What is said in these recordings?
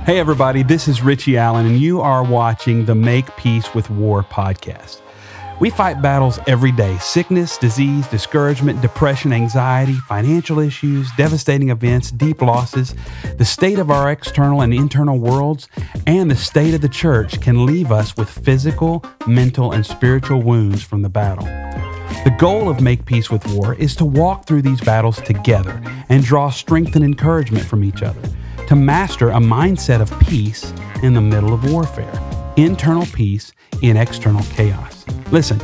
Hey everybody, this is Richie Allen, and you are watching the Make Peace with War podcast. We fight battles every day: sickness, disease, discouragement, depression, anxiety, financial issues, devastating events, deep losses. The state of our external and internal worlds and the state of the church can leave us with physical, mental, and spiritual wounds from the battle. The goal of Make Peace with War is to walk through these battles together and draw strength and encouragement from each other, to master a mindset of peace in the middle of warfare, internal peace in external chaos. Listen,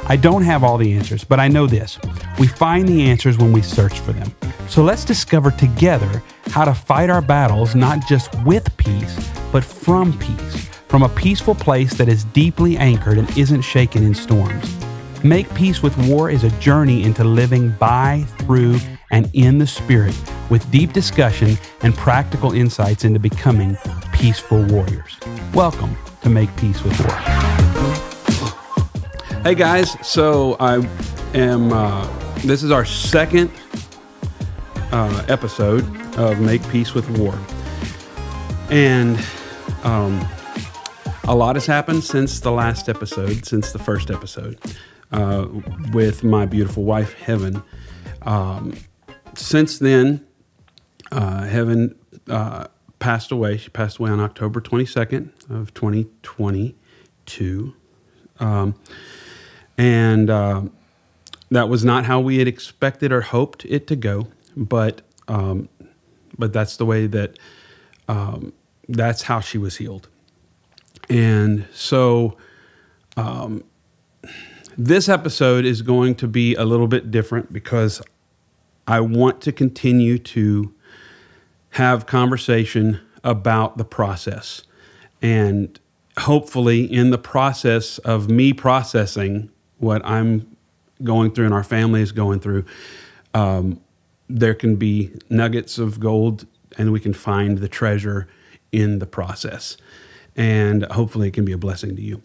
I don't have all the answers, but I know this: we find the answers when we search for them. So let's discover together how to fight our battles not just with peace, but from peace, from a peaceful place that is deeply anchored and isn't shaken in storms. Make Peace with War is a journey into living by, through, and in the Spirit, with deep discussion and practical insights into becoming peaceful warriors. Welcome to Make Peace with War. Hey guys, so I am, this is our second episode of Make Peace with War. And a lot has happened since the last episode, since the first episode, with my beautiful wife, Hevyn. Since then, Hevyn passed away. She passed away on October 22nd of 2022. And that was not how we had expected or hoped it to go, but that's the way that, that's how she was healed. And so this episode is going to be a little bit different because I want to continue to have conversation about the process. And hopefully in the process of me processing what I'm going through and our family is going through, there can be nuggets of gold and we can find the treasure in the process. And hopefully it can be a blessing to you.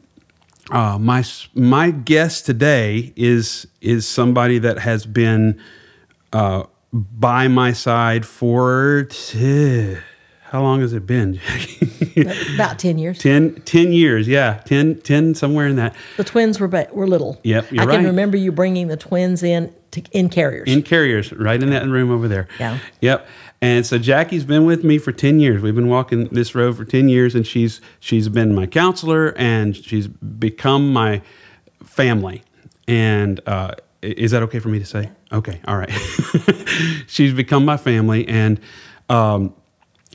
My guest today is somebody that has been by my side for, how long has it been? About 10 years. 10 years, yeah. 10, somewhere in that. The twins were little. Yep, you're I right. can remember you bringing the twins in carriers. In carriers, right in that room over there. Yeah. Yep. And so Jackie's been with me for 10 years. We've been walking this road for 10 years, and she's been my counselor, and she's become my family. And is that okay for me to say? Okay, all right. She's become my family, and so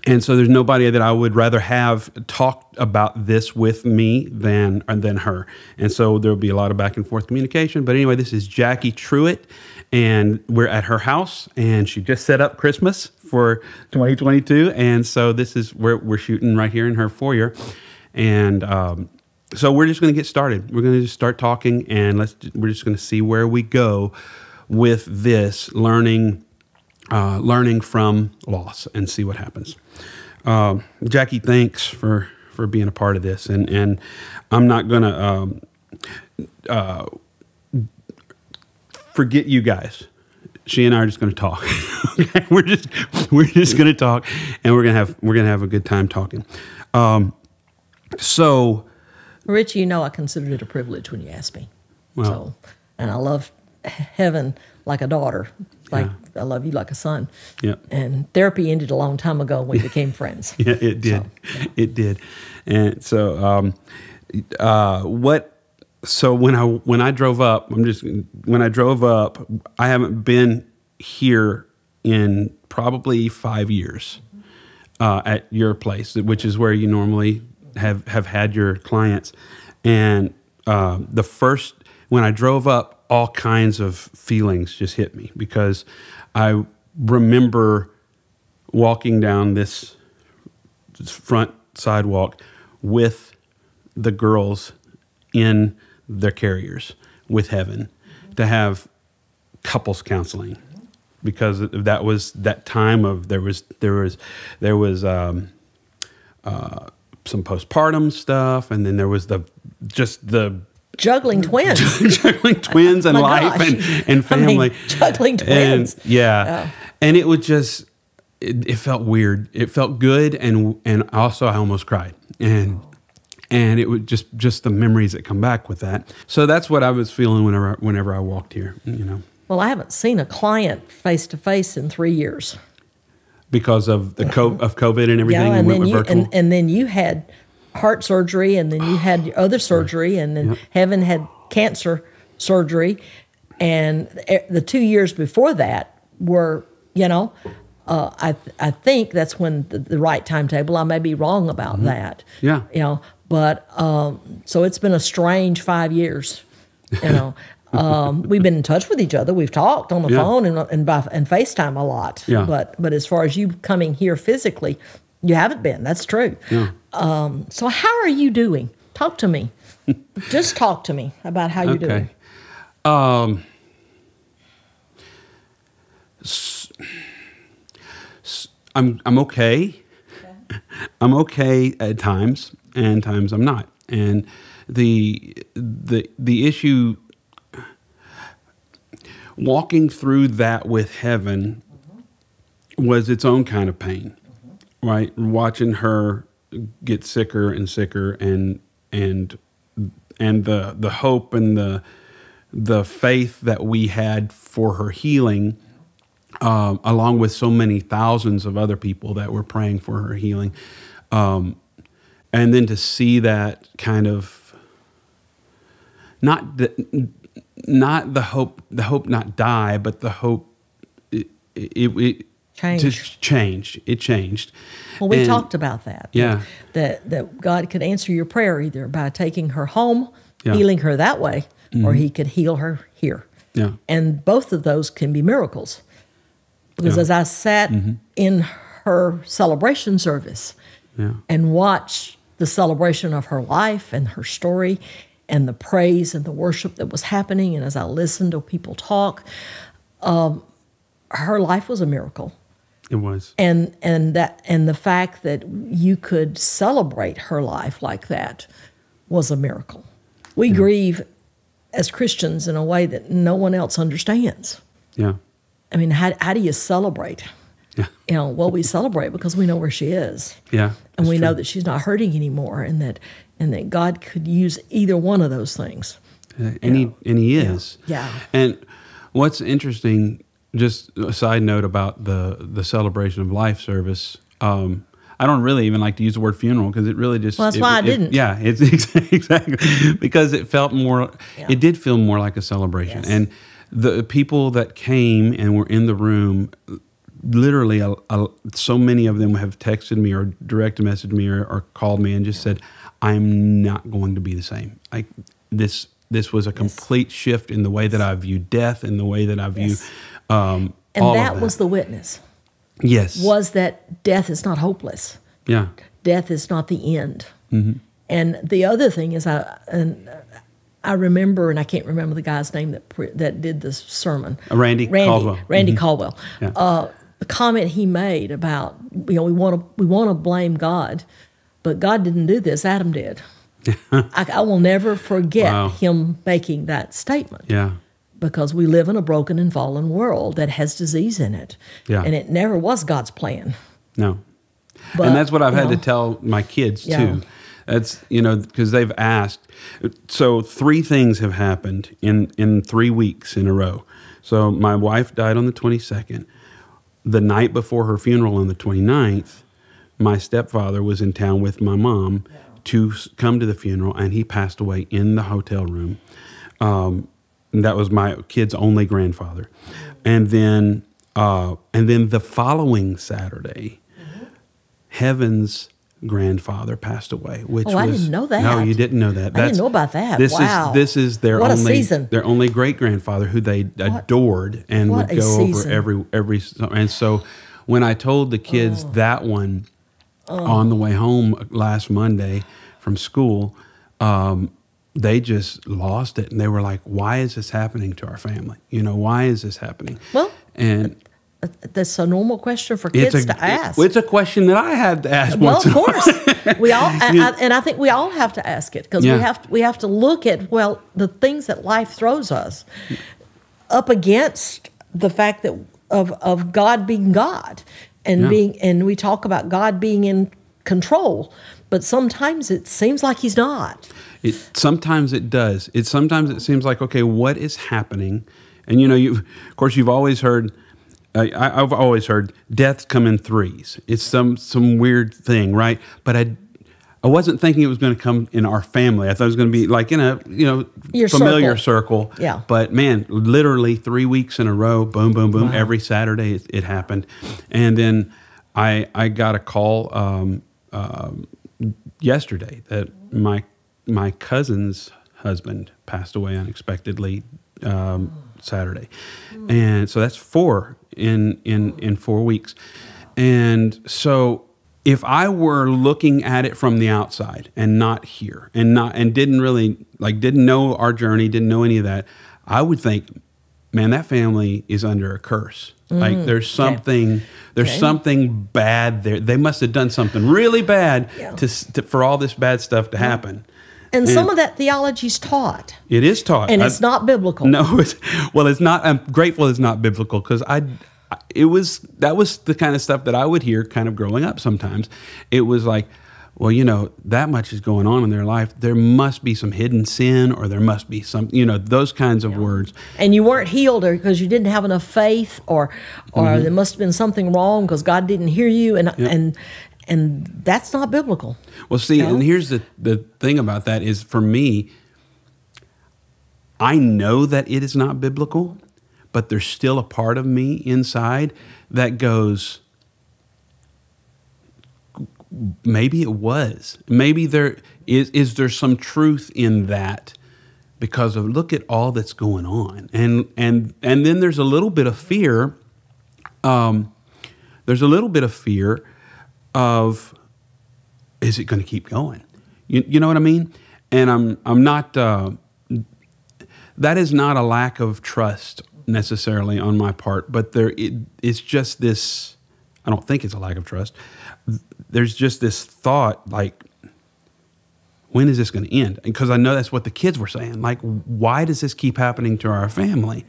there's nobody that I would rather have talk about this with me than her. And so there'll be a lot of back and forth communication. But anyway, this is Jacque Truitt, and we're at her house, and she just set up Christmas for 2022. And so this is where we're shooting right here in her foyer. And so we're just going to get started. We're going to just start talking, and we're just going to see where we go with this, learning from loss, and see what happens. Jacque, thanks for being a part of this, and I'm not gonna forget you guys. She and I are just gonna talk. Okay? We're just gonna talk, and we're gonna have a good time talking. So, Rich, you know I considered it a privilege when you asked me. Well, and I love Hevyn like a daughter. Like, yeah. I love you like a son. Yep. And therapy ended a long time ago when we became friends. Yeah, it did. So, yeah. It did. And so, So when I drove up, I haven't been here in probably 5 years at your place, which is where you normally have had your clients. And when I drove up, all kinds of feelings just hit me because I remember walking down this front sidewalk with the girls in their carriers with Hevyn to have couples counseling, because that was that time of there was some postpartum stuff, and then there was the juggling twins, and life and family. Juggling twins. And, yeah. And it was just, it felt weird. It felt good, and also I almost cried, and it was just the memories that come back with that. So that's what I was feeling whenever I walked here. Well, I haven't seen a client face to face in 3 years because of the COVID and everything. Yeah, and went virtual. And then you had heart surgery, and then you had other surgery, and then Hevyn had cancer surgery, and the 2 years before that were, I think that's when the right timetable. I may be wrong about that. Yeah. But so it's been a strange 5 years. We've been in touch with each other. We've talked on the phone and FaceTime a lot. Yeah. But as far as you coming here physically, you haven't been. That's true. Yeah. So how are you doing? Talk to me. Just talk to me about how you're doing. I'm okay. I'm okay at times, and times I'm not. And the issue, walking through that with Hevyn was its own kind of pain, right? Watching her get sicker and sicker, and the hope and the faith that we had for her healing, along with so many thousands of other people that were praying for her healing. And then to see that kind of, not the hope not die, but the hope it changed. It changed. Well, we talked about that. Yeah. That God could answer your prayer either by taking her home, healing her that way, or he could heal her here. Yeah. And both of those can be miracles. Because as I sat in her celebration service and watched the celebration of her life and her story and the praise and the worship that was happening, and as I listened to people talk, her life was a miracle. It was. And the fact that you could celebrate her life like that was a miracle. We grieve as Christians in a way that no one else understands. Yeah. I mean, how do you celebrate? Yeah. Well, we celebrate because we know where she is. Yeah. And we know that she's not hurting anymore, and that God could use either one of those things. And he is. Yeah. And what's interesting, just a side note about the celebration of life service, I don't really even like to use the word funeral, because it really just... Well, that's why I didn't. Yeah, it's exactly. Because it felt more... It did feel more like a celebration. Yes. And the people that came and were in the room, literally so many of them have texted me or direct messaged me or called me and just said, I'm not going to be the same. This was a complete shift in the way that I view death, and the way that I view and all that of that was the witness. Yes. Was that death is not hopeless. Yeah. Death is not the end. And the other thing is, I remember, and I can't remember the guy's name that did this sermon. Randy Caldwell. Randy Caldwell. Yeah. The comment he made about, we want to blame God, but God didn't do this. Adam did. I will never forget him making that statement. Yeah. Because we live in a broken and fallen world that has disease in it. Yeah. And it never was God's plan. No. But, and that's what I've had to tell my kids too. That's, because they've asked. So 3 things have happened in 3 weeks in a row. So my wife died on the 22nd. The night before her funeral on the 29th, my stepfather was in town with my mom to come to the funeral, and he passed away in the hotel room. And that was my kid's only grandfather. And then the following Saturday, Hevyn's grandfather passed away, which was... I didn't know that. No, you didn't know that. I didn't know about that. This is their what only... a season. Their only great-grandfather, who they adored and would go over every... And so when I told the kids that one on the way home last Monday from school, they just lost it. And they were like, why is this happening to our family? Why is this happening? Well... And... That's a normal question for kids to ask. It's a question that I had to ask. Well, of course, we all, and I think we all have to ask it, because we have to look at the things that life throws us up against the fact that of God being God, and we talk about God being in control, but sometimes it seems like he's not. Sometimes it does. Sometimes it seems like, okay, what is happening? And of course, you've always heard. I've always heard deaths come in threes. It's some weird thing, right? But I wasn't thinking it was going to come in our family. I thought it was going to be like in a Your familiar circle. Yeah. But man, literally 3 weeks in a row, boom, boom, boom. Wow. Every Saturday it happened, and then I got a call yesterday that my cousin's husband passed away unexpectedly Saturday, and so that's 4 in 4 weeks. And so if I were looking at it from the outside and not here and didn't really didn't know our journey, didn't know any of that, I would think, man, that family is under a curse. Like there's something something bad there. They must have done something really bad for all this bad stuff to happen. And some of that theology is taught. It is taught. And it's not biblical. No, it's not. I'm grateful it's not biblical, because that was the kind of stuff that I would hear kind of growing up sometimes. It was like, well, that much is going on in their life. There must be some hidden sin, or there must be some, those kinds of words. And you weren't healed because you didn't have enough faith, or there must have been something wrong because God didn't hear you. And that's not biblical. Well, see, and here's the thing about that is, for me, I know that it is not biblical, but there's still a part of me inside that goes, maybe it was. Maybe there is there some truth in that, because of look at all that's going on. And then there's a little bit of fear. There's a little bit of fear of, is it going to keep going? You know what I mean? And I'm not, that is not a lack of trust necessarily on my part, but it's just this, I don't think it's a lack of trust. There's just this thought, like, when is this going to end? Because I know that's what the kids were saying. Like, why does this keep happening to our family?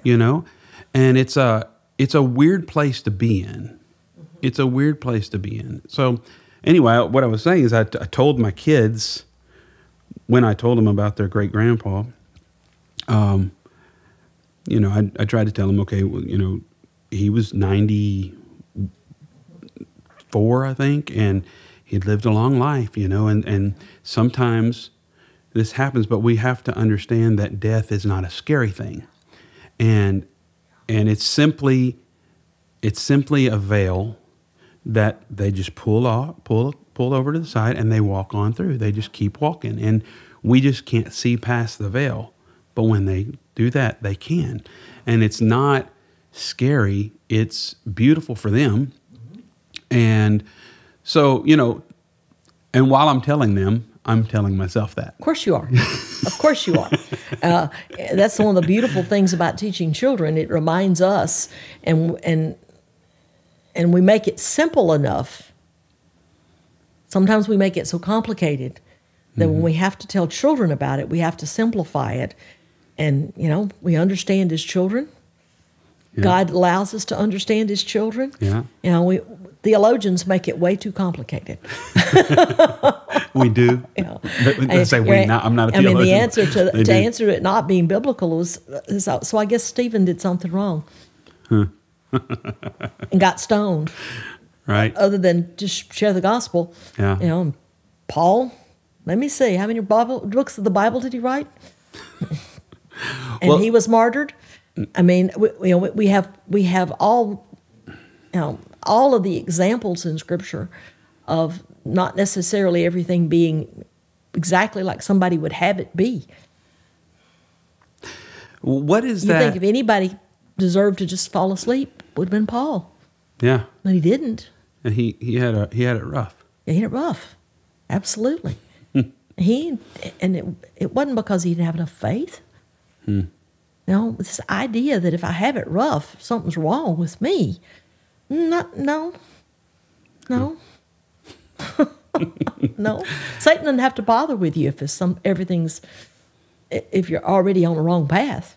And it's a weird place to be in. It's a weird place to be in. So anyway, what I was saying is I told my kids, when I told them about their great-grandpa, I tried to tell them, okay, well, he was 94, I think, and he'd lived a long life, and sometimes this happens, but we have to understand that death is not a scary thing. And it's simply a veil that they just pull over to the side, and they walk on through. They just keep walking, and we just can't see past the veil. But when they do that, they can. And it's not scary. It's beautiful for them. And so, and while I'm telling them, I'm telling myself that. Of course you are. Of course you are. That's one of the beautiful things about teaching children. It reminds us, and we make it simple enough. Sometimes we make it so complicated that when we have to tell children about it, we have to simplify it. And, we understand as children. Yeah. God allows us to understand as children. Yeah. Theologians make it way too complicated. We do. Let's say we. I'm not a theologian. The answer to answer it not being biblical is so I guess Stephen did something wrong. Huh. And got stoned. Right. Other than just share the gospel. Yeah. Paul, let me see, how many books of the Bible did he write? And he was martyred. I mean, we have all of the examples in Scripture of not necessarily everything being exactly like somebody would have it be. What is that? You think if anybody deserved to just fall asleep, it would have been Paul. Yeah. But he didn't. And he had it rough. Yeah, he had it rough. Absolutely. It wasn't because he didn't have enough faith. This idea that if I have it rough, something's wrong with me. No. No. Satan doesn't have to bother with you if you're already on the wrong path.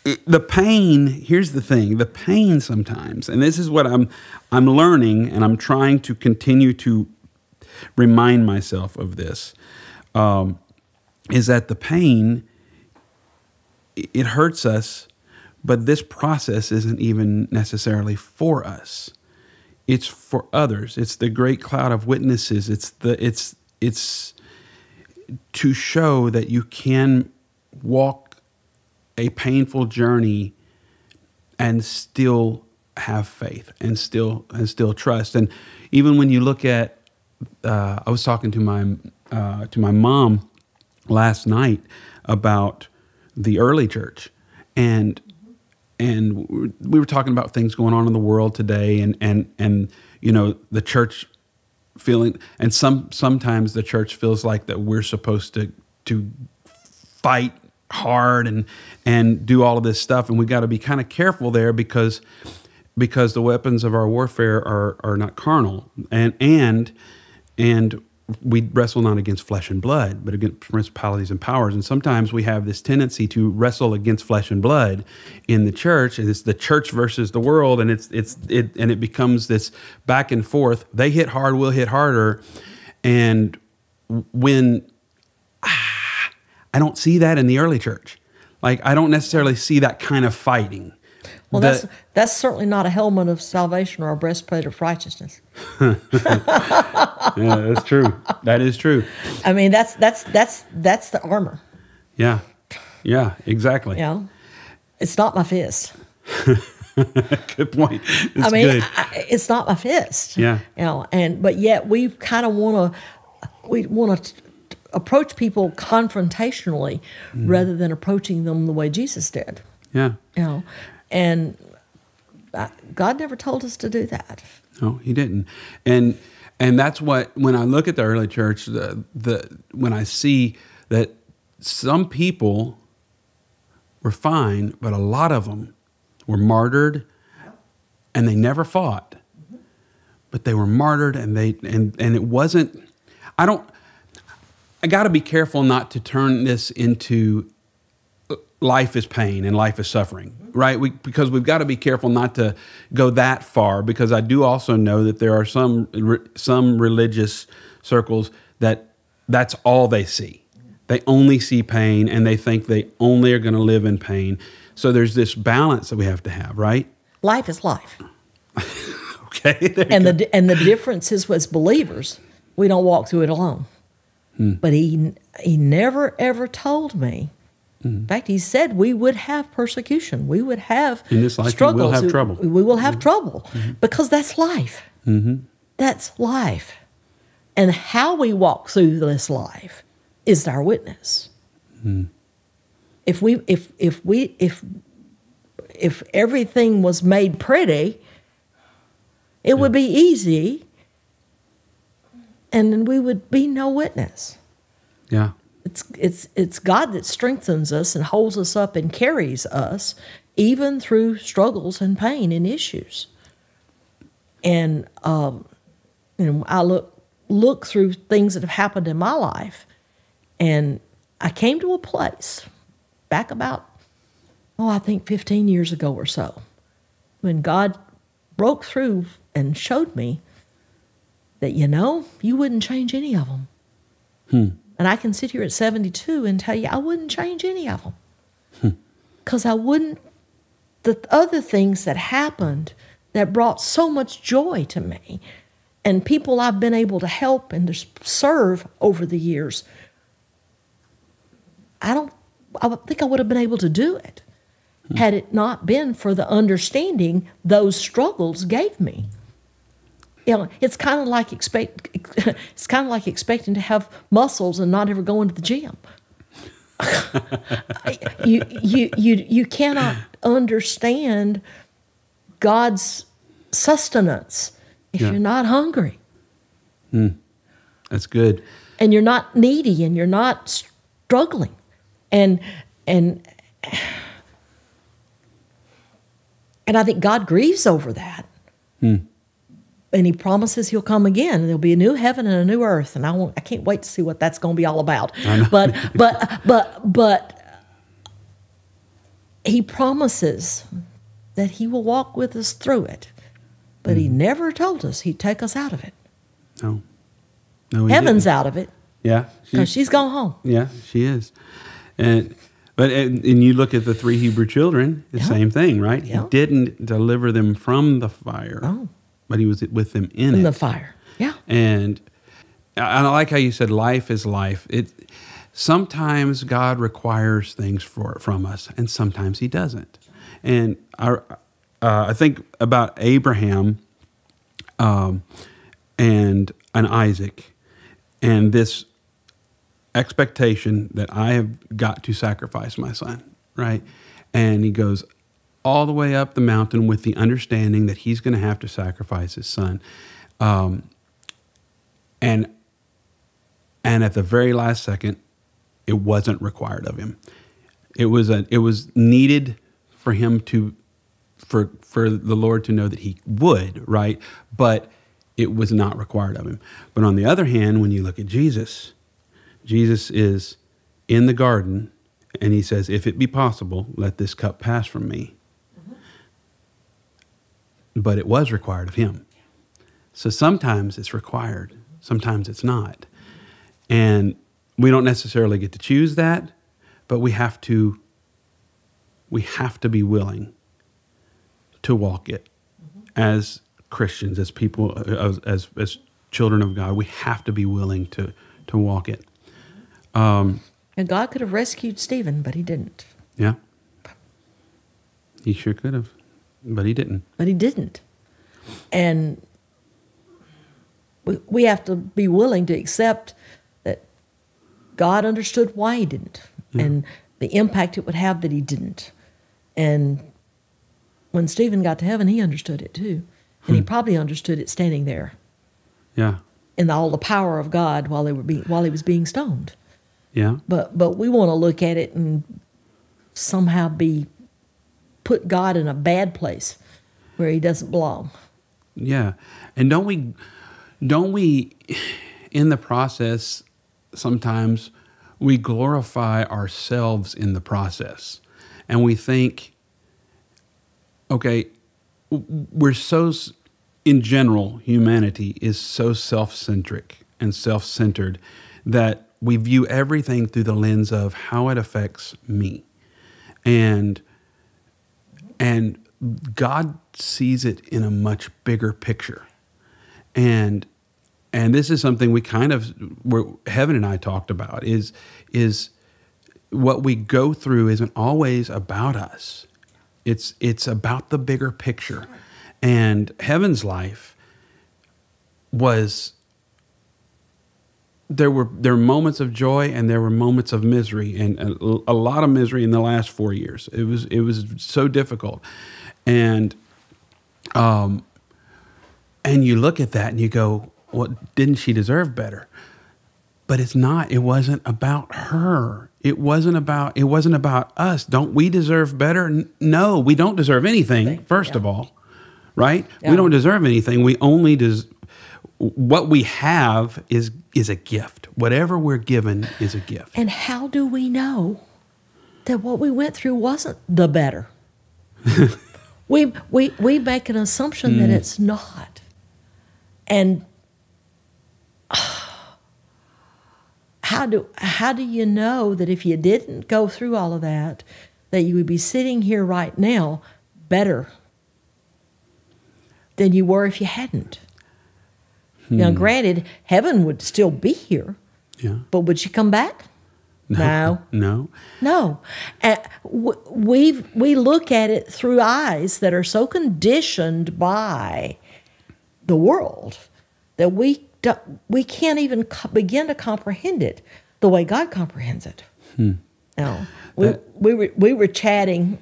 the pain, here's the thing, the pain sometimes, and this is what I'm learning, and I'm trying to continue to remind myself of this, is that the pain, it hurts us, but this process isn't even necessarily for us. It's for others. It's the great cloud of witnesses. It's to show that you can walk a painful journey and still have faith and still trust. And even when you look at, I was talking to my mom last night about the early church, and we were talking about things going on in the world today, and you know, the church feeling, and sometimes the church feels like that we're supposed to fight hard and do all of this stuff, and we got to be kind of careful there because the weapons of our warfare are not carnal, and we wrestle not against flesh and blood, but against principalities and powers. And sometimes we have this tendency to wrestle against flesh and blood in the church, and it's the church versus the world, and it becomes this back and forth. They hit hard, we'll hit harder, and when I don't see that in the early church, like I don't necessarily see that kind of fighting. Well, that's certainly not a helmet of salvation or a breastplate of righteousness. Yeah, that's true. That is true. I mean, that's the armor. Yeah, exactly. You know, it's not my fist. Good point. It's good. It's not my fist. Yeah. You know, but yet we kind of want to approach people confrontationally rather than approaching them the way Jesus did. Yeah. You know, and God never told us to do that. No, He didn't. And that's what, when I look at the early church, when I see that some people were fine, but a lot of them were martyred, and they never fought, but they were martyred, and it wasn't. I got to be careful not to turn this into life is pain and life is suffering, right? Because we've got to be careful not to go that far, because I do also know that there are some religious circles that's all they see. They only see pain, and they think they only are going to live in pain. So there's this balance that we have to have, right? Life is life. Okay. And the difference is, as believers, we don't walk through it alone. But he never ever told me. In fact, he said we would have persecution. We would have in this life, struggles. We will have trouble. We will have trouble because that's life. That's life. And how we walk through this life is our witness. If everything was made pretty, it would be easy, and then we would be no witness. Yeah. It's God that strengthens us and holds us up and carries us, even through struggles and pain and issues. And I look through things that have happened in my life, and I came to a place back about, I think 15 years ago or so, when God broke through and showed me that, you wouldn't change any of them. And I can sit here at 72 and tell you I wouldn't change any of them. Because I wouldn't, the other things that happened that brought so much joy to me, and people I've been able to help and to serve over the years, I think I would have been able to do it had it not been for the understanding those struggles gave me. It's kind of like expecting to have muscles and not ever going to the gym. You cannot understand God's sustenance if you're not hungry. That's good. And you're not needy, and you're not struggling, and I think God grieves over that. And He promises He'll come again, and there'll be a new heaven and a new earth, and I can't wait to see what that's going to be all about. But he promises that he will walk with us through it. But he never told us he'd take us out of it. No. No, he Heaven's didn't. out of it. Yeah. Because she's gone home. Yeah, she is. And you look at the 3 Hebrew children, the same thing, right? Yeah. He didn't deliver them from the fire, but he was with them in it. the fire. Yeah. And I like how you said life is life. Sometimes God requires things from us, and sometimes he doesn't. And I think about Abraham and Isaac, and this expectation that I have got to sacrifice my son, right? And he goes all the way up the mountain with the understanding that he's going to have to sacrifice his son. And at the very last second, it wasn't required of him. It was needed for him for the Lord to know that he would, right? But it was not required of him. But on the other hand, when you look at Jesus is in the garden, and he says, if it be possible, let this cup pass from me. But it was required of him. So sometimes it's required, sometimes it's not. And we don't necessarily get to choose that, but we have to be willing to walk it as Christians, as people, as children of God. We have to be willing to walk it. And God could have rescued Stephen, but he didn't. Yeah. He sure could have, but he didn't. But he didn't. And we have to be willing to accept that God understood why he didn't, and the impact it would have that he didn't. And when Stephen got to heaven, he understood it too. And he probably understood it standing there. Yeah. In all the power of God while he was being stoned. Yeah. But we want to look at it and somehow put God in a bad place where he doesn't belong. Yeah. And don't we in the process sometimes we glorify ourselves in the process, and we think, okay, in general, humanity is so self-centric and self-centered that we view everything through the lens of how it affects me. And God sees it in a much bigger picture. And this is something Hevyn and I talked about, is what we go through isn't always about us. It's about the bigger picture. And Hevyn's life there were moments of joy and there were moments of misery, and a lot of misery in the last 4 years. It was so difficult. And you look at that and you go, well, didn't she deserve better? But it's not. It wasn't about her. It wasn't about us. Don't we deserve better? No, we don't deserve anything, first of all, right? Yeah. We don't deserve anything. We only what we have is a gift. Whatever we're given is a gift. And how do we know that what we went through wasn't the better? we make an assumption that it's not. And how do you know that if you didn't go through all of that you would be sitting here right now better than you were if you hadn't? Now, granted, Hevyn would still be here, but would she come back? No. And we look at it through eyes that are so conditioned by the world that we can't even begin to comprehend it the way God comprehends it. Now, we were chatting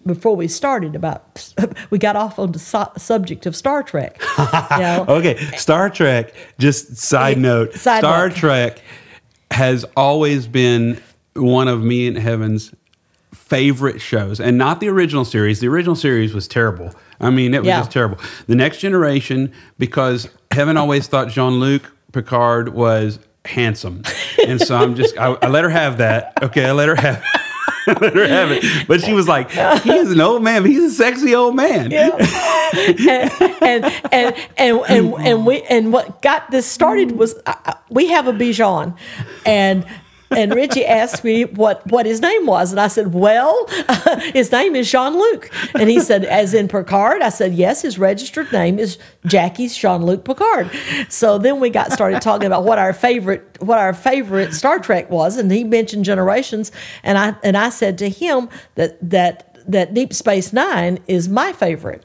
before we started about, we got off on the subject of Star Trek. Okay, Star Trek, just side note, Star Trek has always been one of me and Hevyn's favorite shows, and not the original series. The original series was terrible. I mean, it was just terrible. The Next Generation, because Hevyn always thought Jean-Luc Picard was handsome. And so I let her have that. Okay, I let her have Let her have it. But she was like, he's an old man, but he's a sexy old man. Yeah. and what got this started was we have a Bichon, and Richie asked me what his name was, and I said, well, his name is Jean-Luc. And he said, as in Picard? I said, yes, his registered name is Jackie's Jean-Luc Picard. So then we got started talking about what our favorite Star Trek was, and he mentioned Generations, and I said to him that Deep Space Nine is my favorite,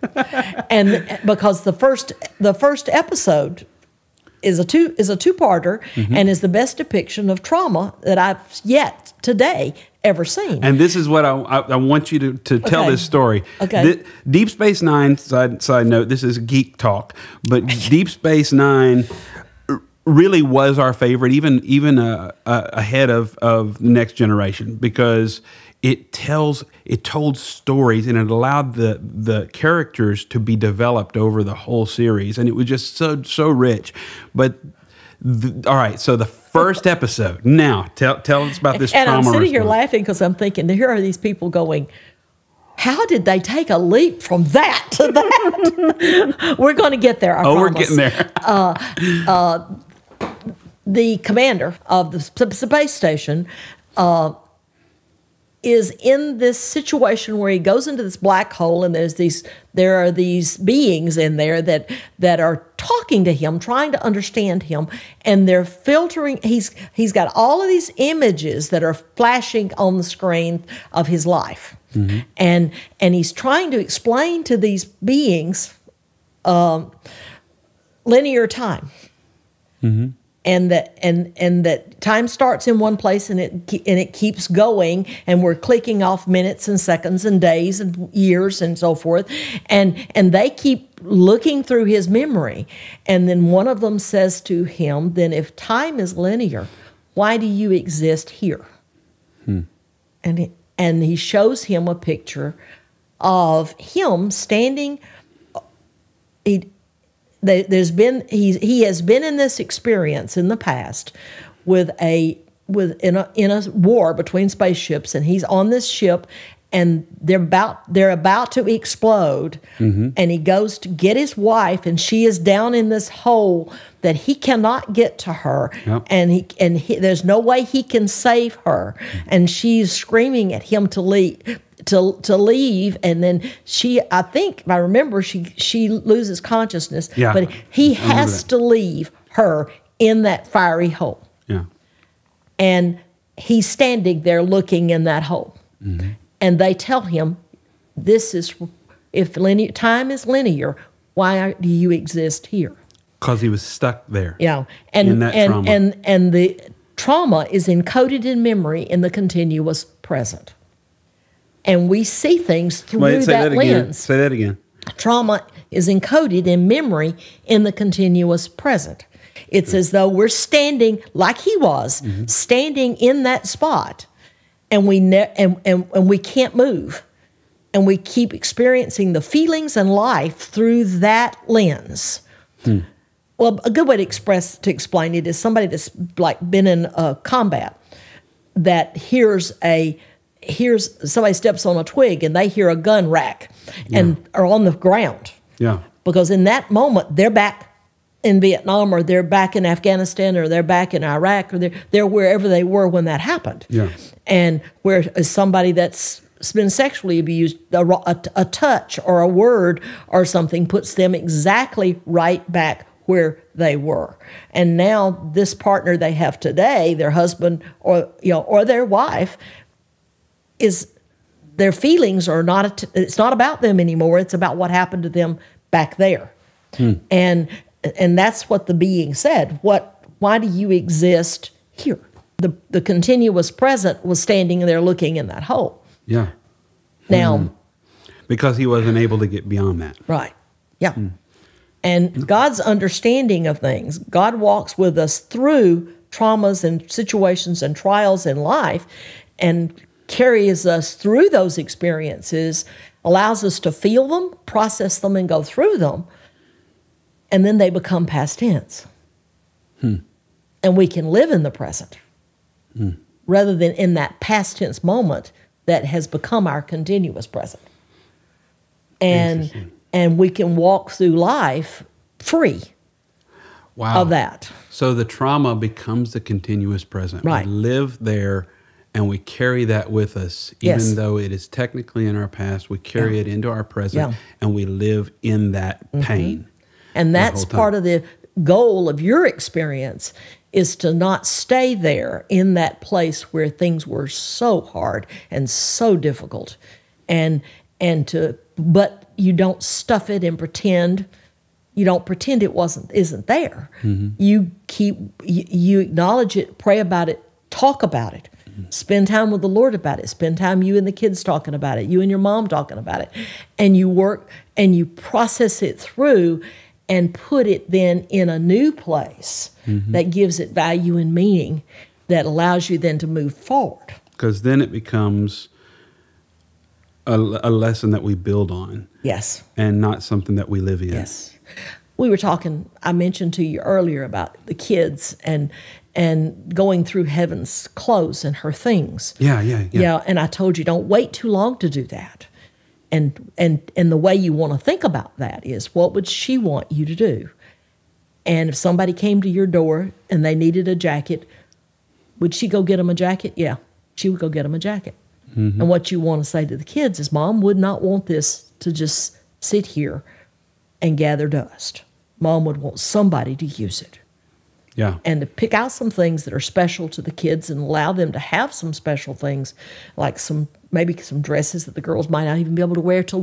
and because the first episode is a two-parter, and is the best depiction of trauma that I've yet today ever seen. And this is what I want you to tell this story. Okay. Deep Space Nine, side note, this is geek talk, but Deep Space Nine really was our favorite, even ahead of Next Generation, because it told stories, and it allowed the characters to be developed over the whole series, and it was just so rich. But all right, so the first episode. Now, tell us about this trauma. And I'm sitting response. here laughing because I'm thinking, here are these people going, how did they take a leap from that to that? We're going to get there. I promise. We're getting there. The commander of the space station is in this situation where he goes into this black hole, and there are these beings in there that are talking to him, trying to understand him, and they're filtering. He's got all of these images that are flashing on the screen of his life, and he's trying to explain to these beings linear time. And that time starts in one place, and it keeps going, and we're clicking off minutes and seconds and days and years and so forth, and they keep looking through his memory, and then one of them says to him, "Then if time is linear, why do you exist here?" And he shows him a picture of him standing. He has been in this experience in the past in a war between spaceships, and he's on this ship, and they're about to explode, and he goes to get his wife, and she is down in this hole that he cannot get to her, and there's no way he can save her, and she's screaming at him to leave. To leave, and then I think if I remember, she loses consciousness. Yeah, but he has to leave her in that fiery hole. Yeah, and he's standing there looking in that hole, and they tell him, "This is if time is linear, why do you exist here?" Because he was stuck there. Yeah, trauma. and the trauma is encoded in memory in the continuous present. And we see things through that lens. Say that again. Trauma is encoded in memory in the continuous present. It's as though we're standing, like he was, standing in that spot, and we can't move. And we keep experiencing the feelings and life through that lens. Well, a good way to explain it is somebody that's like been in combat that hears somebody steps on a twig, and they hear a gun rack and are on the ground. Yeah. Because in that moment, they're back in Vietnam, or they're back in Afghanistan, or they're back in Iraq, or they're wherever they were when that happened. Yeah. And where somebody that's been sexually abused, a touch or a word or something puts them exactly right back where they were. And now this partner they have today, their husband or their wife, is their feelings are not. It's not about them anymore. It's about what happened to them back there, and that's what the being said. Why do you exist here? The continuous present was standing there looking in that hole. Yeah. Now, because he wasn't able to get beyond that. Right. Yeah. And God's understanding of things. God walks with us through traumas and situations and trials in life, and carries us through those experiences, allows us to feel them, process them, and go through them, and then they become past tense. And we can live in the present rather than in that past tense moment that has become our continuous present. And we can walk through life free of that. So the trauma becomes the continuous present. Right. We live there and we carry that with us. Even though it is technically in our past, we carry it into our present and we live in that pain. And that's part of the goal of your experience, is to not stay there in that place where things were so hard and so difficult, but you don't stuff it and pretend. You don't pretend it isn't there. You acknowledge it, pray about it, talk about it, spend time with the Lord about it, spend time you and the kids talking about it, you and your mom talking about it, and you work and you process it through and put it then in a new place that gives it value and meaning, that allows you then to move forward. Because then it becomes a lesson that we build on. Yes. And not something that we live in. Yes. We were talking, I mentioned to you earlier about the kids and going through Hevyn's clothes and her things. Yeah. And I told you, don't wait too long to do that. And the way you want to think about that is, what would she want you to do? And if somebody came to your door and they needed a jacket, would she go get them a jacket? Yeah, she would go get them a jacket. And what you want to say to the kids is, Mom would not want this to just sit here and gather dust. Mom would want somebody to use it. Yeah. And to pick out some things that are special to the kids and allow them to have some special things, like maybe some dresses that the girls might not even be able to wear till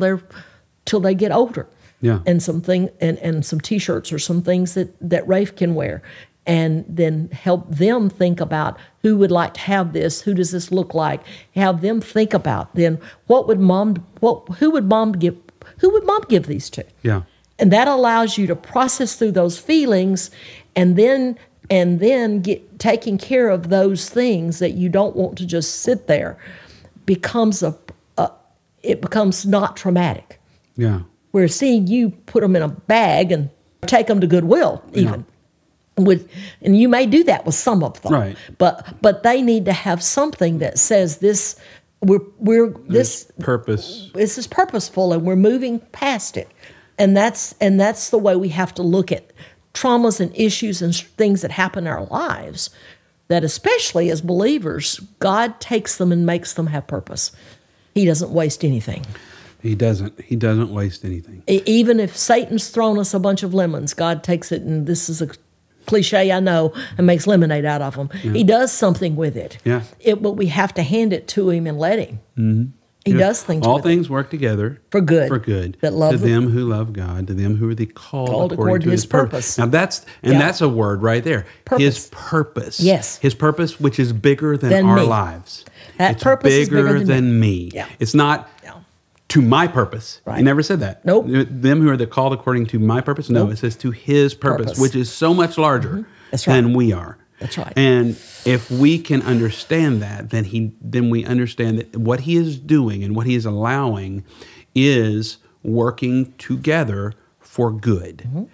they get older. Yeah. And some T-shirts or some things that Rafe can wear. And then help them think about who would like to have this, who does this look like? Have them think about then who would mom give these to? Yeah. And that allows you to process through those feelings, and then get taking care of those things that you don't want to just sit there. It becomes not traumatic. Yeah. We're seeing you put them in a bag and take them to Goodwill even. Yeah. And you may do that with some of them, right? But they need to have something that says this. This purpose. This is purposeful, and we're moving past it, and that's the way we have to look at traumas and issues and things that happen in our lives. That especially as believers, God takes them and makes them have purpose. He doesn't waste anything. He doesn't. He doesn't waste anything. Even if Satan's thrown us a bunch of lemons, God takes it, and this is a cliche, I know, and makes lemonade out of them. Yeah. He does something with it. Yeah. But we have to hand it to him and let him. He does things All with things it. Work together for good. For good. That love to them who love God, to them who are called according to his purpose. Now that's a word right there. Purpose. His purpose. Yes. His purpose, which is bigger than our lives. That purpose is bigger than me. Yeah. It's not to my purpose. Right. He never said that. Nope. Them who are called according to my purpose. No, it says to his purpose, which is so much larger than we are. That's right. And if we can understand that, then we understand that what he is doing and what he is allowing is working together for good.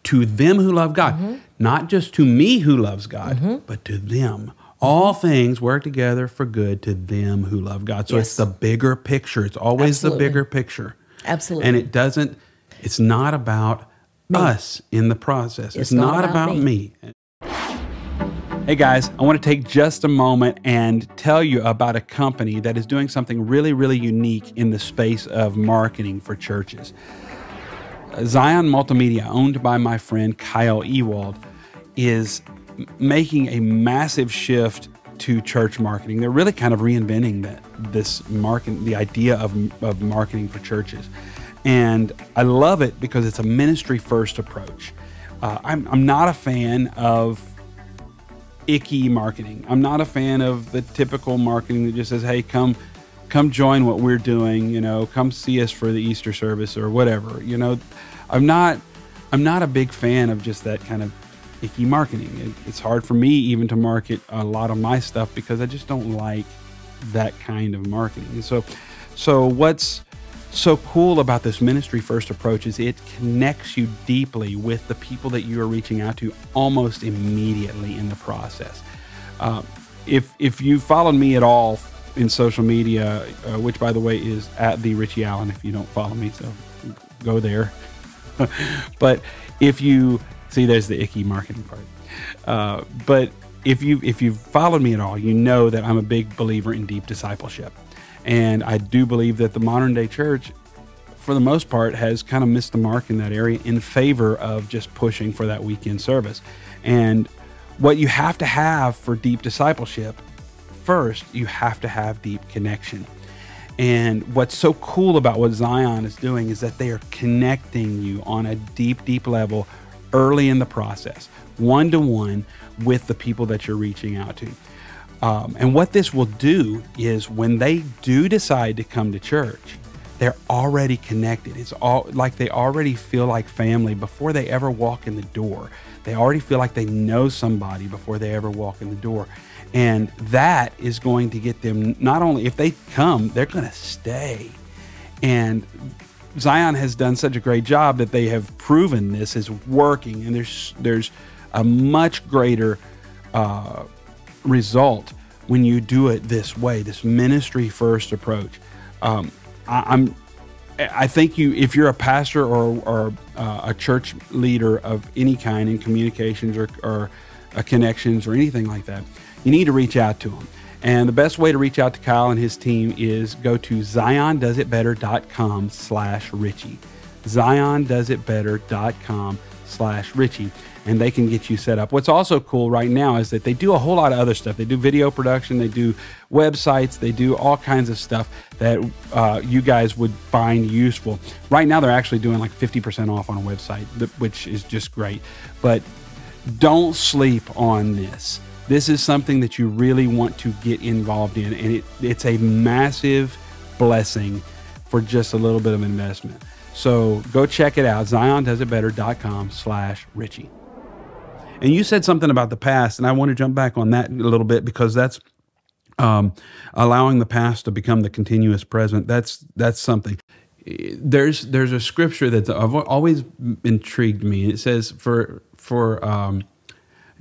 To them who love God. Not just to me who loves God, but to them. All things work together for good to them who love God. So it's the bigger picture. It's always the bigger picture. Absolutely. And it's not about us in the process. It's not about me. Hey guys, I want to take just a moment and tell you about a company that is doing something really, really unique in the space of marketing for churches. Zion Multimedia, owned by my friend Kyle Ewald, is making a massive shift to church marketing. They're really kind of reinventing the idea of marketing for churches. And I love it because it's a ministry-first approach. I'm not a fan of icky marketing. I'm not a fan of the typical marketing that just says, hey, come join what we're doing, come see us for the Easter service or whatever. I'm not a big fan of just that kind of icky marketing. It's hard for me even to market a lot of my stuff because I just don't like that kind of marketing. And so what's so cool about this ministry first approach is it connects you deeply with the people that you are reaching out to almost immediately in the process. If you followed me at all in social media, which, by the way, is at the Richie Allen if you don't follow me, so go there. But if you see, there's the icky marketing part. But if you've followed me at all, you know that I'm a big believer in deep discipleship. And I do believe that the modern day church, for the most part, has kind of missed the mark in that area in favor of just pushing for that weekend service. And what you have to have for deep discipleship, first, you have to have deep connection. And what's so cool about what Zion is doing is that they are connecting you on a deep, deep level early in the process, one-to-one with the people that you're reaching out to. And what this will do is when they do decide to come to church, they're already connected. It's all like they already feel like family before they ever walk in the door. They already feel like they know somebody before they ever walk in the door. And that is going to get them, not only if they come, they're going to stay. And Zion has done such a great job that they have proven this is working. And there's a much greater result when you do it this way, this ministry first approach. I think if you're a pastor or a church leader of any kind in communications or connections or anything like that, you need to reach out to them. And the best way to reach out to Kyle and his team is go to ziondoesitbetter.com/Richie. ziondoesitbetter.com/Richie. And they can get you set up. What's also cool right now is that they do a whole lot of other stuff. They do video production, they do websites, they do all kinds of stuff that you guys would find useful. Right now, they're actually doing like 50% off on a website, which is just great. But don't sleep on this. This is something that you really want to get involved in, and it's a massive blessing for just a little bit of investment. So go check it out, ziondoesitbetter.com/Richie. And you said something about the past, and I want to jump back on that a little bit because that's allowing the past to become the continuous present. That's something. There's a scripture that's always intrigued me. It says, for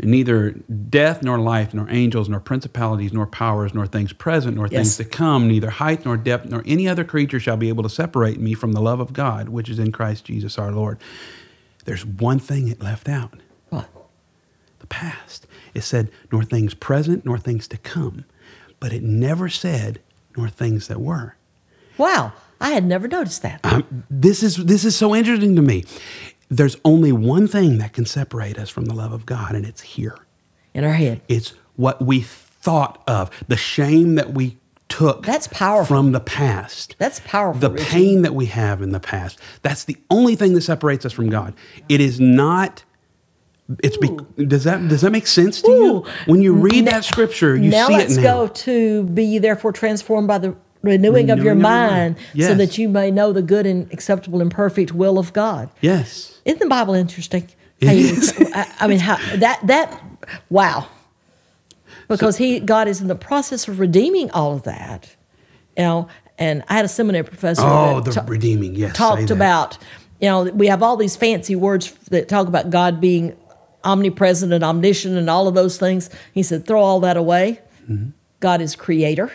neither death nor life, nor angels, nor principalities, nor powers, nor things present, nor things to come, neither height nor depth, nor any other creature shall be able to separate me from the love of God, which is in Christ Jesus our Lord. There's one thing it left out. What? The past. It said, nor things present, nor things to come. But it never said, nor things that were. Wow. I had never noticed that. This is so interesting to me. There's only one thing that can separate us from the love of God, and it's here. In our head. It's what we thought of, the shame that we took. That's powerful. From the past. That's powerful. The pain that we have in the past. That's the only thing that separates us from God. It is not. Does that make sense to you? When you read that scripture, you see it now. Now let's go to be ye therefore transformed by the renewing of your mind, so that you may know the good and acceptable and perfect will of God. Yes. Isn't the Bible interesting? It is. I mean, wow. Because God is in the process of redeeming all of that. And I had a seminary professor redeeming, yes. Talked about, we have all these fancy words that talk about God being omnipresent and omniscient and all of those things. He said, throw all that away. Mm-hmm. God is creator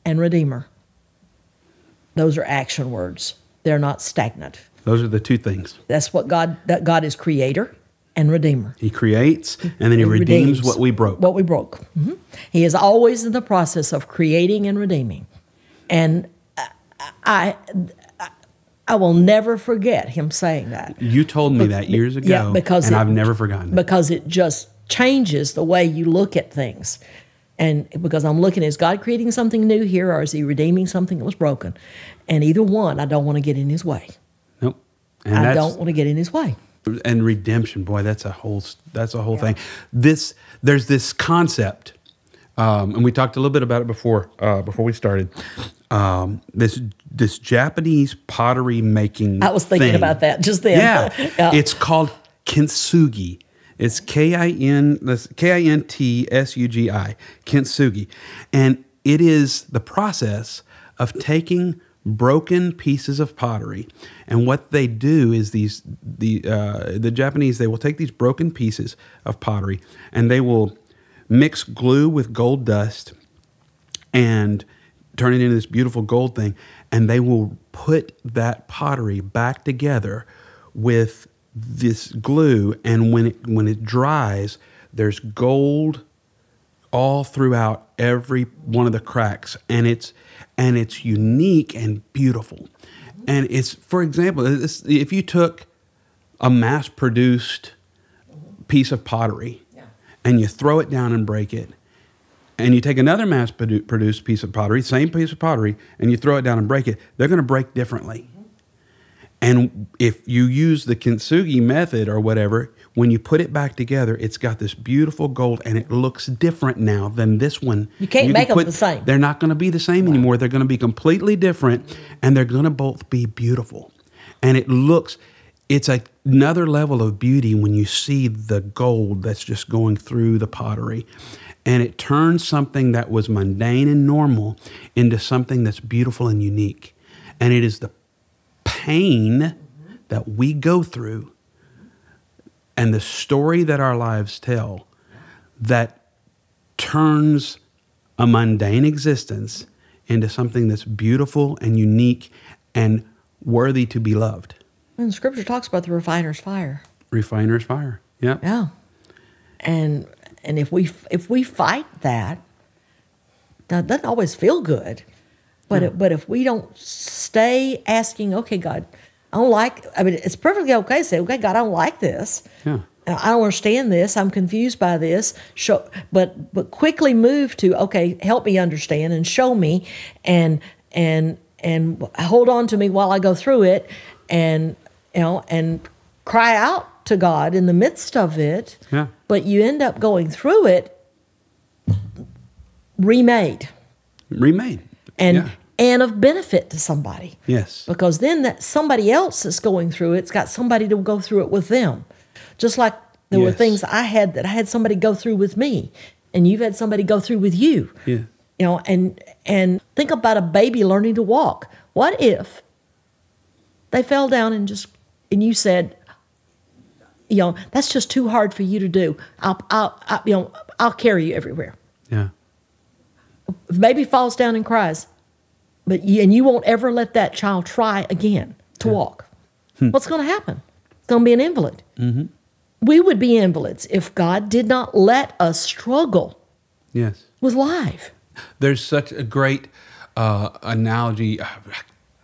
and redeemer. Those are action words. They're not stagnant. Those are the two things. That's what that God is creator and redeemer. He creates, and then he redeems what we broke. What we broke. Mm-hmm. He is always in the process of creating and redeeming. And I will never forget him saying that. You told me that years ago, and I've never forgotten it. Because it just changes the way you look at things. And because I'm looking, is God creating something new here, or is he redeeming something that was broken? And either one, I don't want to get in his way. Nope. I don't want to get in his way. And redemption, boy, that's a whole thing. There's this concept, and we talked a little bit about it before we started. This Japanese pottery making. I was thinking about that just then. Yeah, it's called Kinsugi. It's K-I-N-T-S-U-G-I, Kinsugi, and it is the process of taking broken pieces of pottery, and what they do is the Japanese, they will take these broken pieces of pottery and they will mix glue with gold dust, and turn it into this beautiful gold thing. And they will put that pottery back together with this glue. And when it dries, there's gold all throughout every one of the cracks. And it's unique and beautiful. And it's, for example, if you took a mass-produced piece of pottery and you throw it down and break it, and you take another mass-produced piece of pottery, same piece of pottery, and you throw it down and break it, they're going to break differently. And if you use the Kinsugi method or whatever, when you put it back together, it's got this beautiful gold, and it looks different now than this one. You can't make them the same. They're not going to be the same anymore. They're going to be completely different, and they're going to both be beautiful. And it's another level of beauty when you see the gold that's just going through the pottery. And it turns something that was mundane and normal into something that's beautiful and unique. And it is the pain that we go through and the story that our lives tell that turns a mundane existence into something that's beautiful and unique and worthy to be loved. And Scripture talks about the refiner's fire. Refiner's fire. Yeah. Yeah. And if we fight that, now it doesn't always feel good, but but if we don't stay asking, okay, God, it's perfectly okay to say, okay, God, I don't like this. Yeah. I don't understand this. I'm confused by this. But quickly move to, okay, help me understand and show me, and hold on to me while I go through it, and cry out to God in the midst of it. Yeah. But you end up going through it remade. And of benefit to somebody. Yes. Because then that somebody else that's going through it's got somebody to go through it with them. Just like there were things I had somebody go through with me, and you've had somebody go through with you. Yeah. And think about a baby learning to walk. What if they fell down and you said, that's just too hard for you to do. I'll carry you everywhere. Yeah. If baby falls down and cries, and you won't ever let that child try again to walk, what's going to happen? It's going to be an invalid. Mm-hmm. We would be invalids if God did not let us struggle with life. There's such a great analogy. I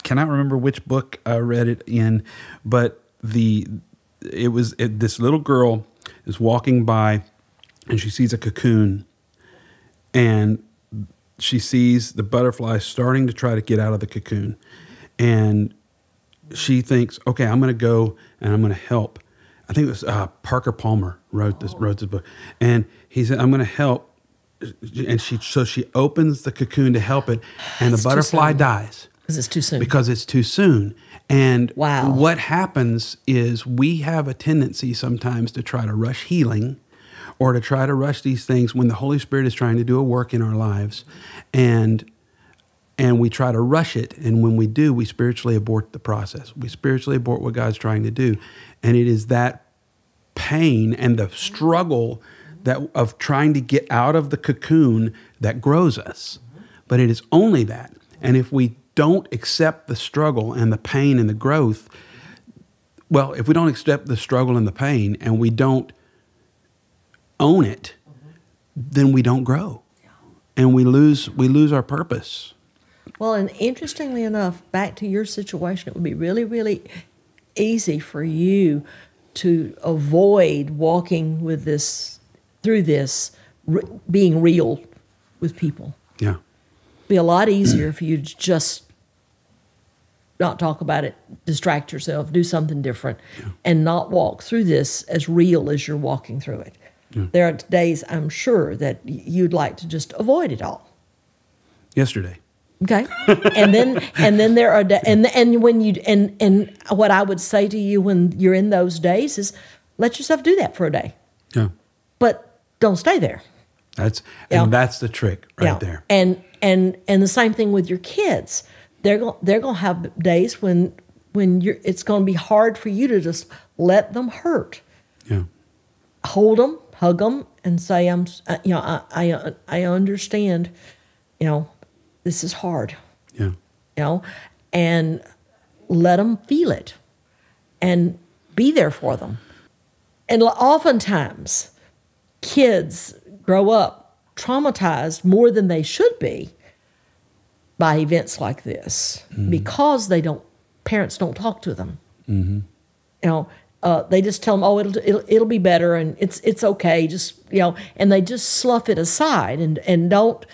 cannot remember which book I read it in, but this little girl is walking by, and she sees a cocoon, and she sees the butterfly starting to try to get out of the cocoon, and she thinks, okay, I'm going to go and I'm going to help. I think it was Parker Palmer wrote this book, and he said, I'm going to help. And she opens the cocoon to help it, and the butterfly dies. Because it's too soon. And what happens is we have a tendency sometimes to try to rush healing, or to try to rush these things when the Holy Spirit is trying to do a work in our lives. And we try to rush it. And when we do, we spiritually abort the process. We spiritually abort what God's trying to do. And it is that pain and the struggle of trying to get out of the cocoon that grows us. But it is only that. And if we don't accept the struggle and the pain and the growth, if we don't accept the struggle and the pain, and we don't own it, then we don't grow. And we lose our purpose. Well, and interestingly enough, back to your situation, it would be really, really easy for you to avoid walking with this, through this, being real with people. Yeah. It'd be a lot easier for you to just not talk about it, distract yourself, do something different, and not walk through this as real as you're walking through it. Yeah. There are days, I'm sure, that you'd like to just avoid it all. Yesterday. Okay, and then there are and when you and what I would say to you when you're in those days is, let yourself do that for a day. Yeah. But don't stay there. That's the trick right there. And the same thing with your kids. They're going to have days when it's going to be hard for you to just let them hurt. Yeah. Hold them, hug them, and say, I understand. this is hard. Yeah. And let them feel it and be there for them. And oftentimes, kids grow up traumatized more than they should be by events like this because parents don't talk to them. They just tell them, oh, it'll be better and it's okay, just and they just slough it aside and don't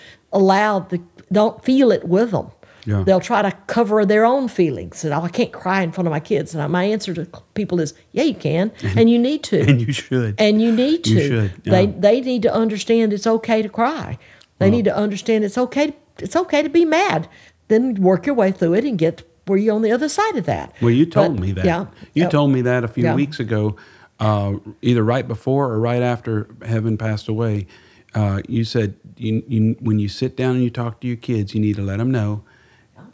feel it with them. Yeah. They'll try to cover their own feelings. And I can't cry in front of my kids. And my answer to people is, yeah, you can, and you need to, and you should, and you need to. You should. Yeah. They need to understand it's okay to cry. They need to understand it's okay. It's okay to be mad. Then work your way through it and get where you're on the other side of that. Well, you told me that. Yeah. You told me that a few Yeah. weeks ago, either right before or right after Hevyn passed away. You said when you sit down and you talk to your kids, you need to let them know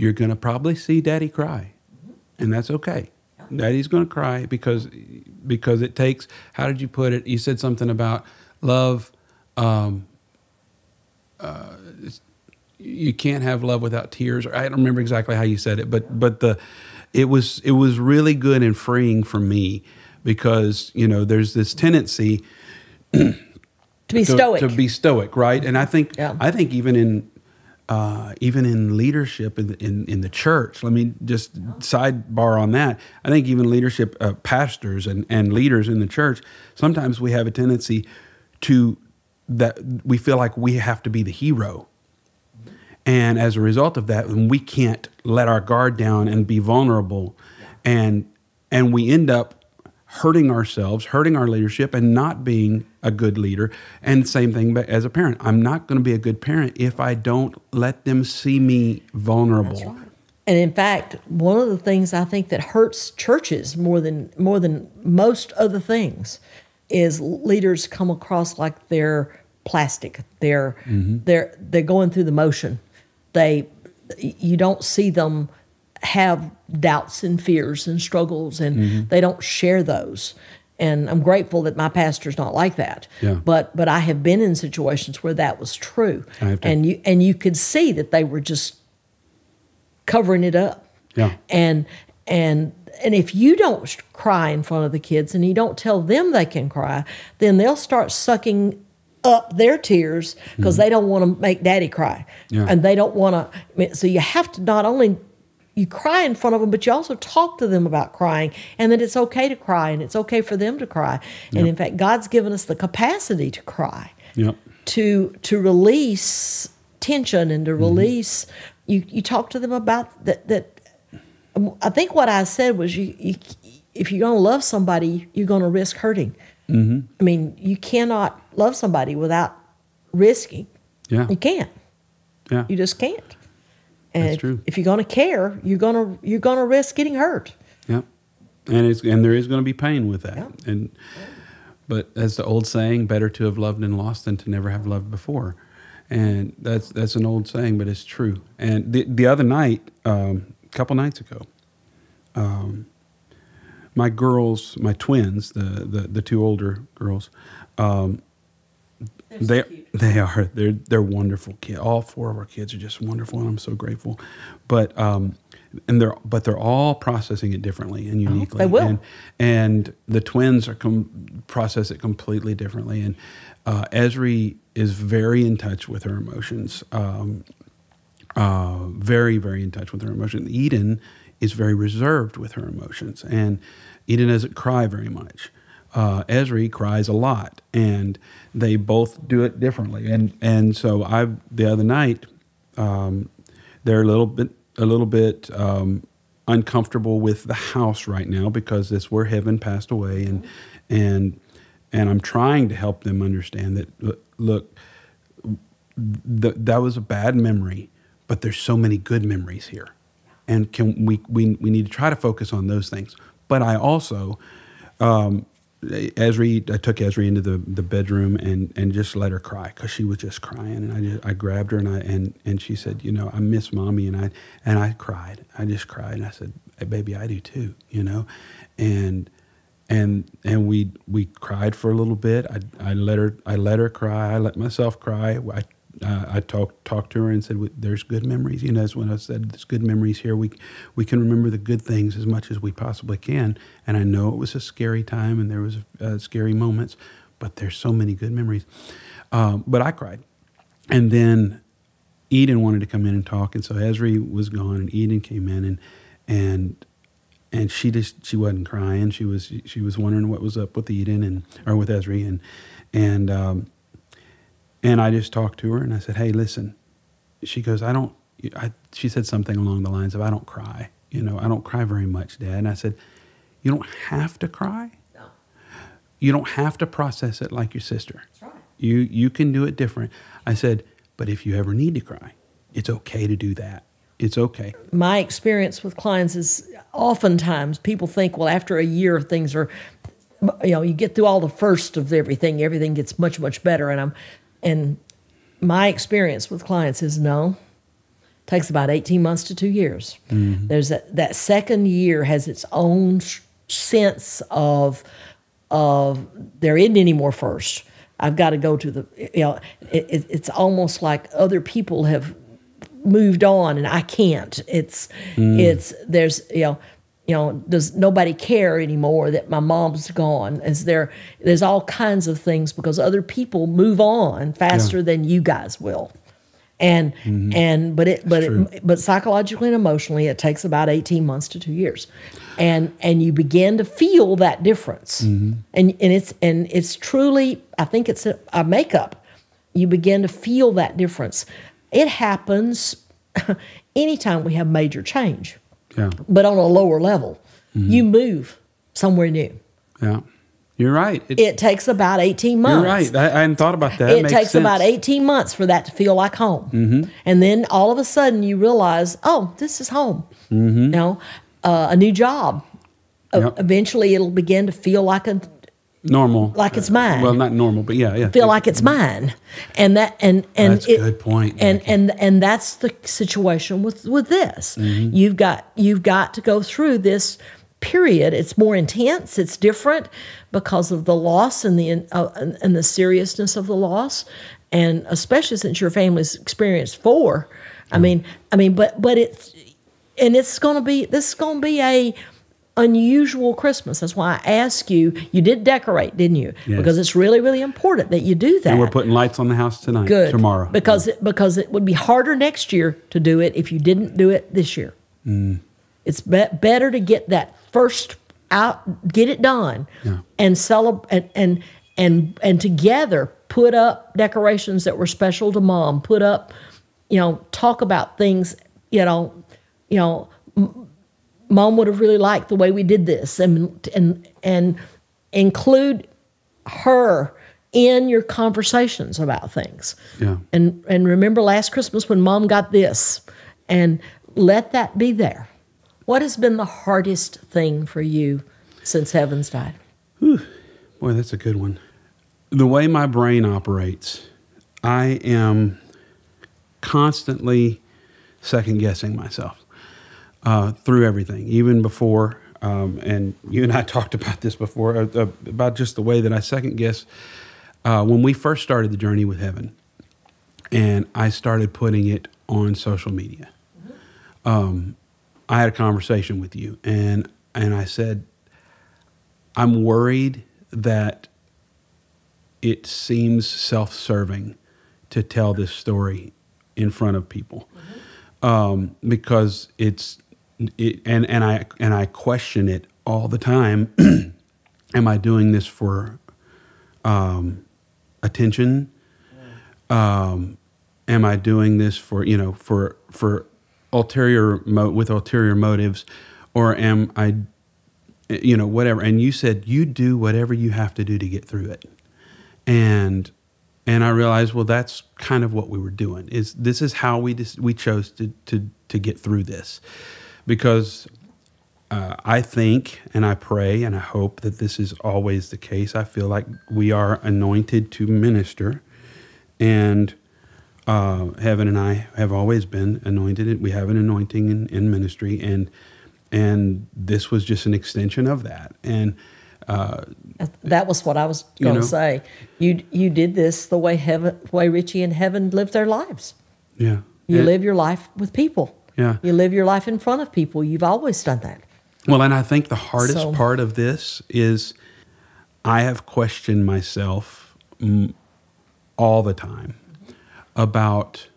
you're going to probably see Daddy cry, and that's okay. Daddy's going to cry because it takes. How did you put it? You said something about love. You can't have love without tears. Or I don't remember exactly how you said it, but it was really good and freeing for me because there's this tendency to be stoic. To be stoic, right? And I think Yeah. even in leadership in the church. Let me just sidebar on that. I think even leadership, pastors and leaders in the church, sometimes we have a tendency that we feel like we have to be the hero. And as a result of that, we can't let our guard down and be vulnerable. And we end up hurting ourselves, hurting our leadership, and not being a good leader. And same thing as a parent. I'm not going to be a good parent if I don't let them see me vulnerable. That's right. And in fact, one of the things I think that hurts churches more than most other things is leaders come across like they're plastic. They're going through the motion. You don't see them have doubts and fears and struggles, and they don't share those. And I'm grateful that my pastor's not like that. Yeah. But I have been in situations where that was true, and you could see that they were just covering it up. Yeah. And if you don't cry in front of the kids and you don't tell them they can cry, then they'll start sucking up their tears because they don't want to make Daddy cry. Yeah. And they don't want to. So you have to not only you cry in front of them, but you also talk to them about crying and that it's okay to cry and it's okay for them to cry. Yep. And in fact, God's given us the capacity to cry, Yep. to release tension and to release. You talk to them about that. I think what I said was if you're going to love somebody, you're going to risk hurting. I mean, you cannot love somebody without risking. Yeah. You can't. Yeah. You just can't. And That's true. If you're going to care, you're going to risk getting hurt. Yeah. And there is going to be pain with that. Yeah. But as the old saying, better to have loved and lost than to never have loved before. And that's an old saying, but it's true. And the other night, a couple nights ago, my girls, my twins, the two older girls, they're wonderful kids. All four of our kids are just wonderful, and I'm so grateful. But they're all processing it differently and uniquely. They will. And the twins process it completely differently. And Esri is very in touch with her emotions. Very, very in touch with her emotions. Eden is very reserved with her emotions, and Eden doesn't cry very much. Esri cries a lot, and they both do it differently. And so the other night, they're a little bit uncomfortable with the house right now because that's where Hevyn passed away, and I'm trying to help them understand that look, that was a bad memory, but there's so many good memories here. And we need to try to focus on those things. But I also, I took Esri into the bedroom and just let her cry because she was just crying. And I grabbed her and she said, I miss Mommy. And I cried. I just cried. And I said, hey, baby, I do too, And we cried for a little bit. I let her cry. I let myself cry. I talked to her and said, "There's good memories." You know, that's when I said, "There's good memories here. We can remember the good things as much as we possibly can." And I know it was a scary time and there was scary moments, but there's so many good memories. But I cried, and then Eden wanted to come in and talk, and so Esri was gone, and Eden came in, and she wasn't crying. She was wondering what was up with Eden or with Esri, and I just talked to her and I said, "Hey, listen." She goes, she said something along the lines of, "I don't cry. You know, I don't cry very much, Dad." And I said, "You don't have to cry. No. You don't have to process it like your sister. That's right. You can do it different." I said, "But if you ever need to cry, it's okay to do that. It's okay." My experience with clients is oftentimes people think, well, after a year of things are, you get through all the first of everything gets much, much better. And my experience with clients is no, it takes about 18 months to 2 years. Mm-hmm. There's that second year has its own sense of there isn't any more first. I've got to go to it's almost like other people have moved on and I can't. There's does nobody care anymore that my mom's gone? There's all kinds of things because other people move on faster than you guys will. And but psychologically and emotionally it takes about 18 months to 2 years. And you begin to feel that difference. Mm-hmm. And it's truly, I think it's a makeup. You begin to feel that difference. It happens anytime we have major change. Yeah. But on a lower level, you move somewhere new. Yeah. You're right. It takes about 18 months. You're right. I hadn't thought about that. It takes about 18 months for that to feel like home. Mm-hmm. And then all of a sudden you realize, oh, this is home. Mm-hmm. A new job. Yep. Eventually it'll begin to feel like normal. Like it's mine. Well, not normal, but yeah. Feel like it's mine. And that's a good point. And that's the situation with this. Mm-hmm. You've got to go through this period. It's more intense. It's different because of the loss and the seriousness of the loss, and especially since your family's experienced 4. I mean, but it's going to be. This is going to be a unusual Christmas. That's why I asked you. You did decorate, didn't you? Yes. Because it's really, really important that you do that. And we're putting lights on the house tonight. Good. Tomorrow. Because it would be harder next year to do it if you didn't do it this year. Mm. It's better to get that first out, get it done, and celebrate and together put up decorations that were special to Mom. Put up, talk about things. Mom would have really liked the way we did this, and include her in your conversations about things. Yeah. And remember last Christmas when Mom got this, and let that be there. What has been the hardest thing for you since Hevyn's died? Whew. Boy, that's a good one. The way my brain operates, I am constantly second-guessing myself through everything, even before, and you and I talked about this before, about just the way that I second-guess. When we first started the journey with Hevyn, and I started putting it on social media, I had a conversation with you, and I said, I'm worried that it seems self-serving to tell this story in front of people, because and I question it all the time. Am I doing this for attention? Am I doing this for ulterior motives, or am I, whatever? And you said you do whatever you have to do to get through it, and I realized, well, that's kind of what we were doing. This is how we chose to get through this, because I think and I pray and I hope that this is always the case. I feel like we are anointed to minister, and Hevyn and I have always been anointed. We have an anointing in ministry, and this was just an extension of that. And That was what I was going to say. You did this the way Richie and Hevyn lived their lives. Yeah. You live your life with people. Yeah. You live your life in front of people. You've always done that. Well, and I think the hardest part of this is I have questioned myself all the time about,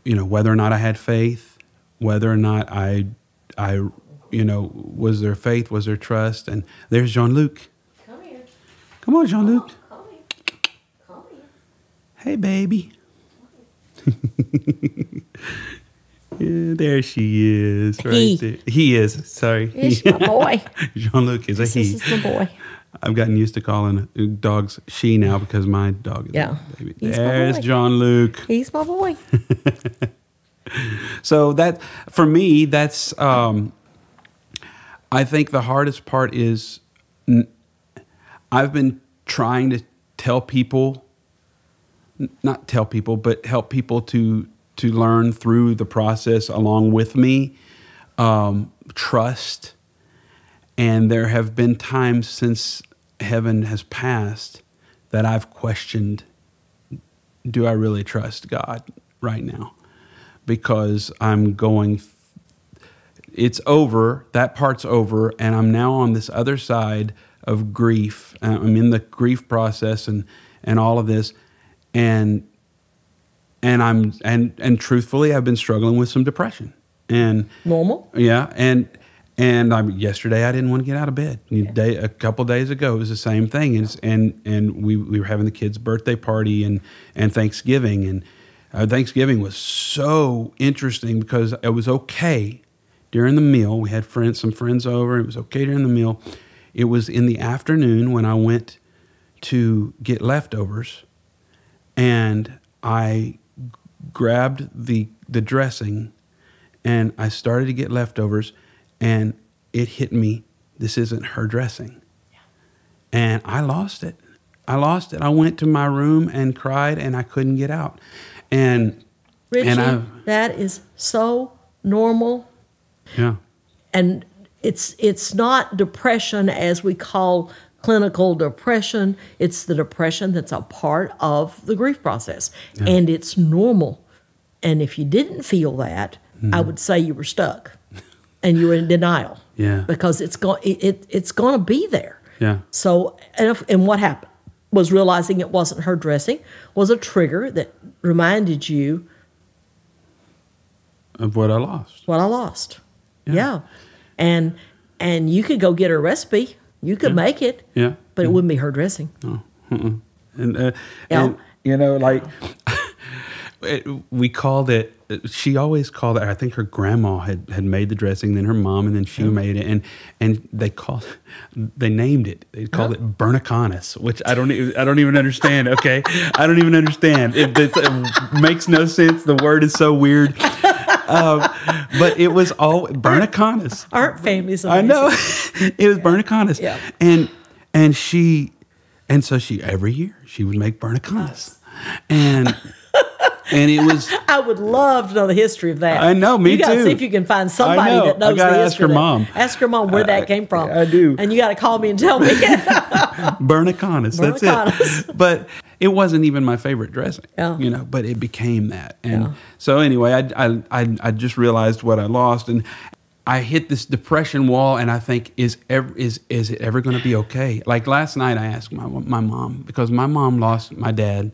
whether or not I had faith, whether or not I was there faith, was there trust? And there's Jean-Luc. Come here. Come on, Jean-Luc. Come here. Come here. Hey, baby. Yeah, there she is. Right there. He is. Sorry. He's my boy. Jean-Luc is a he. This is my boy. I've gotten used to calling dogs she now because my dog is a baby. There's Jean-Luc. He's my boy. So that, for me, that's, I think the hardest part is I've been trying to not tell people, but help people to learn through the process along with me, trust. And there have been times since Hevyn has passed that I've questioned, do I really trust God right now? Because I'm going, it's over, that part's over, and I'm now on this other side of grief. I'm in the grief process and all of this, and truthfully, I've been struggling with some depression. And normal? Yeah, and yesterday I didn't want to get out of bed. A couple days ago, it was the same thing. And we were having the kids' birthday party and Thanksgiving, and Thanksgiving was so interesting because it was okay during the meal. We had some friends over. It was okay during the meal. It was in the afternoon when I went to get leftovers, and I grabbed the dressing, and I started to get leftovers, and it hit me, this isn't her dressing. Yeah. And I lost it. I went to my room and cried, and I couldn't get out. And Richie, that is so normal. Yeah. And it's not depression as we call clinical depression. It's the depression that's a part of the grief process. Yeah. And it's normal. And if you didn't feel that, I would say you were stuck and you were in denial. Yeah. Because it's going to be there. Yeah. So, and what happened was realizing it wasn't her dressing was a trigger that reminded you of what I lost. What I lost. Yeah. And you could go get her recipe. You could make it. Yeah. But it wouldn't be her dressing. Oh. And like we called it, she always called it, I think her grandma had made the dressing, then her mom, and then she made it, and they named it. They called it Bernicanis, which I don't even understand. Okay, I don't even understand. It makes no sense. The word is so weird. But it was all Bernicanis. Art families. I know. It was Bernicanis. Yeah. And so she every year she would make Bernicanis, and it was. I would love to know the history of that. I know, me too. You got to see if you can find somebody that knows the history. I got to ask her mom. Ask her mom where that came from. I do. And you got to call me and tell me. Bernicanis, that's it. But it wasn't even my favorite dressing, but it became that. And so anyway, I just realized what I lost, and I hit this depression wall, and I think, is it ever going to be okay? Like last night, I asked my mom, because my mom lost my dad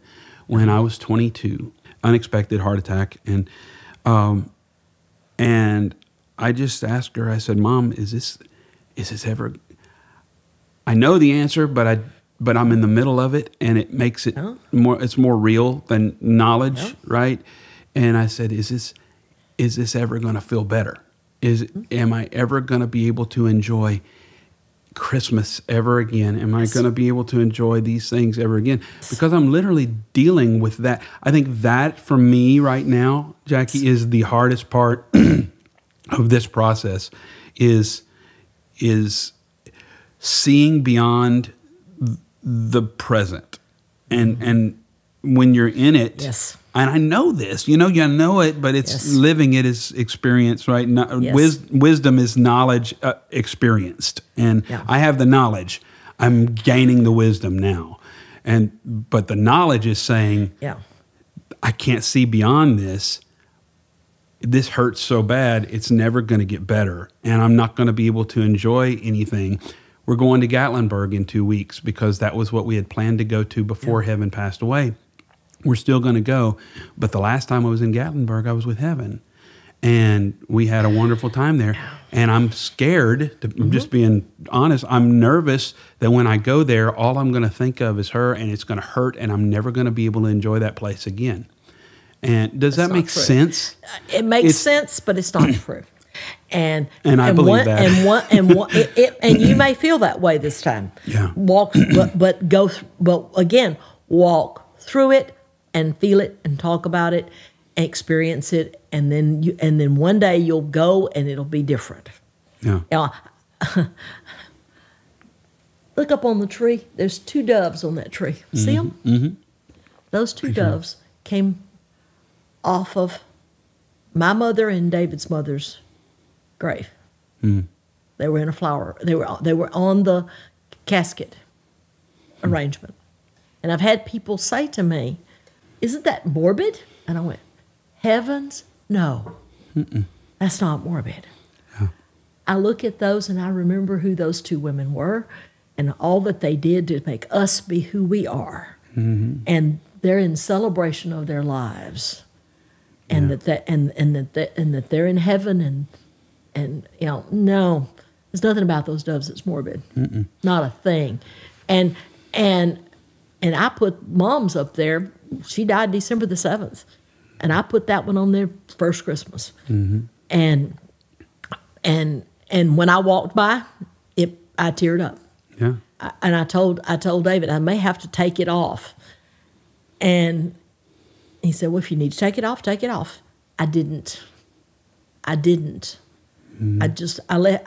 when I was 22, unexpected heart attack, and I just asked her. I said, "Mom, is this ever?" I know the answer, but I'm in the middle of it, and it makes it more. It's more real than knowledge, right? And I said, "Is this ever going to feel better? Am I ever going to be able to enjoy Christmas ever again? Am I going to be able to enjoy these things ever again?" Because I'm literally dealing with that. I think that for me right now, Jackie, is the hardest part of this process is seeing beyond the present and when you're in it. Yes. And I know this, you know it, but it's living it is experience, right? Wisdom is knowledge experienced. And I have the knowledge. I'm gaining the wisdom now. But the knowledge is saying, I can't see beyond this. This hurts so bad, it's never going to get better. And I'm not going to be able to enjoy anything. We're going to Gatlinburg in 2 weeks because that was what we had planned to go to before Hevyn passed away. We're still going to go. But the last time I was in Gatlinburg, I was with Hevyn. And we had a wonderful time there. And I'm scared, I'm just being honest, I'm nervous that when I go there, all I'm going to think of is her, and it's going to hurt, and I'm never going to be able to enjoy that place again. And does that make sense? It makes sense, but it's not true. And I believe that. And you may feel that way this time. Yeah. But again, walk through it and feel it and talk about it and experience it, and then one day you'll go and it'll be different. Yeah. Now, look up on the tree. There's 2 doves on that tree. See them? Mm-hmm. Those 2 doves came off of my mother and David's mother's grave. Mm. They were in a flower. They were on the casket arrangement. And I've had people say to me, "Isn't that morbid?" And I went, "Heavens, no. That's not morbid." Yeah. I look at those and I remember who those 2 women were and all that they did to make us be who we are. Mm-hmm. And they're in celebration of their lives. And that they're in heaven, and no, there's nothing about those doves that's morbid. Not a thing. And I put Mom's up there. She died December the 7th, and I put that one on there first Christmas. Mm-hmm. And when I walked by, I teared up. Yeah. And I told David I may have to take it off, and he said, "Well, if you need to take it off, take it off." I didn't. Mm-hmm.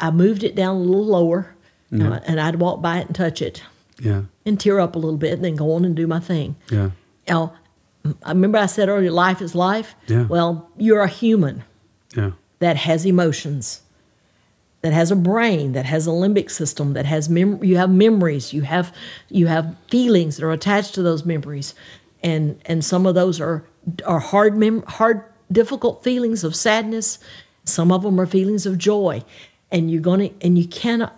I moved it down a little lower, and I'd walk by it and touch it, and tear up a little bit, and then go on and do my thing. Yeah. Now, I remember I said earlier, life is life. Yeah. Well, you're a human. Yeah. That has emotions, that has a brain, that has a limbic system, that has you have memories, you have feelings that are attached to those memories. And some of those are hard, difficult feelings of sadness. Some of them are feelings of joy, and you cannot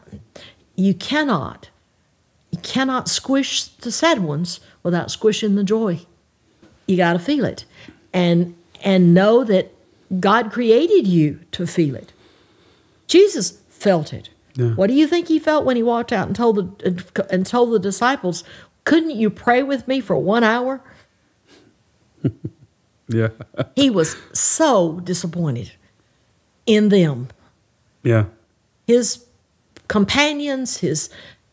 squish the sad ones without squishing the joy. You got to feel it, and know that God created you to feel it. Jesus felt it. Yeah. What do you think he felt when he walked out and told the disciples, "Couldn't you pray with me for 1 hour?" Yeah. He was so disappointed in them. Yeah. His companions,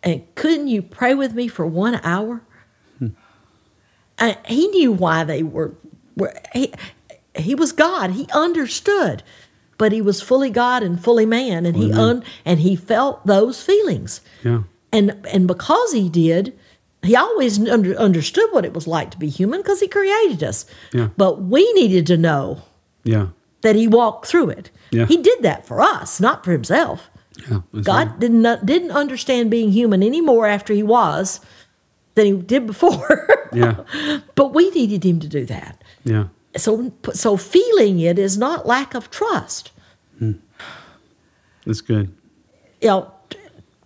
and couldn't you pray with me for 1 hour? He knew why they were he was God. He understood, but he was fully God and fully man, and he felt those feelings. Yeah. And because he did, he always understood what it was like to be human because he created us. Yeah. But we needed to know that he walked through it. Yeah. He did that for us, not for himself. Yeah, God didn't understand being human any more after he was than he did before. Yeah. But we needed him to do that. Yeah. So feeling it is not lack of trust. That's good.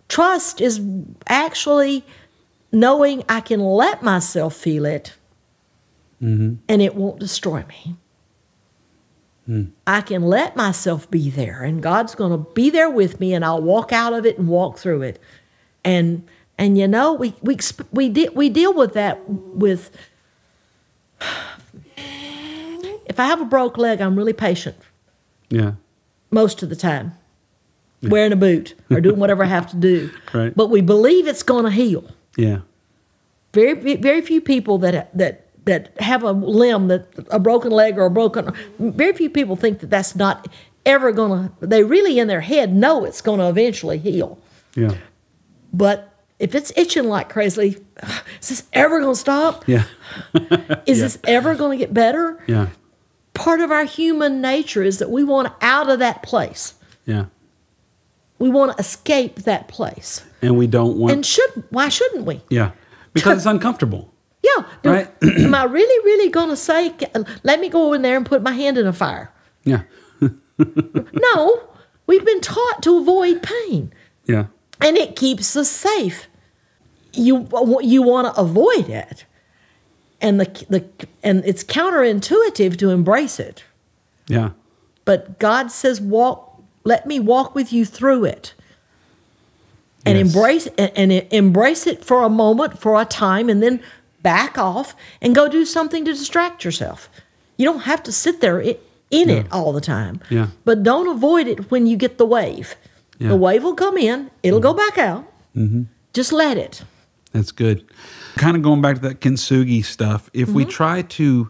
Trust is actually knowing I can let myself feel it, and it won't destroy me. I can let myself be there, and God's going to be there with me, and I'll walk out of it and walk through it. And we deal with that with. If I have a broke leg, I'm really patient. Yeah. Most of the time, wearing a boot or doing whatever I have to do. Right. But we believe it's going to heal. Yeah. Very few people that have a limb, a broken leg or very few people think that that's not ever going to, they really in their head know it's going to eventually heal. Yeah. But if it's itching like crazy, is this ever going to stop? Yeah. Is this ever going to get better? Yeah. Part of our human nature is that we want out of that place. Yeah. We want to escape that place. And we don't want... And why shouldn't we? Yeah. Because it's uncomfortable. Yeah. Right? Am I really, really going to say, let me go in there and put my hand in a fire? Yeah. No. We've been taught to avoid pain. Yeah. And it keeps us safe. You want to avoid it. And and it's counterintuitive to embrace it. Yeah. But God says, let me walk with you through it. And embrace it for a moment, for a time, and then back off and go do something to distract yourself. You don't have to sit there in it all the time. Yeah. But don't avoid it when you get the wave. Yeah. The wave will come in. It'll go back out. Mm-hmm. Just let it. That's good. Kind of going back to that Kinsugi stuff, if we try to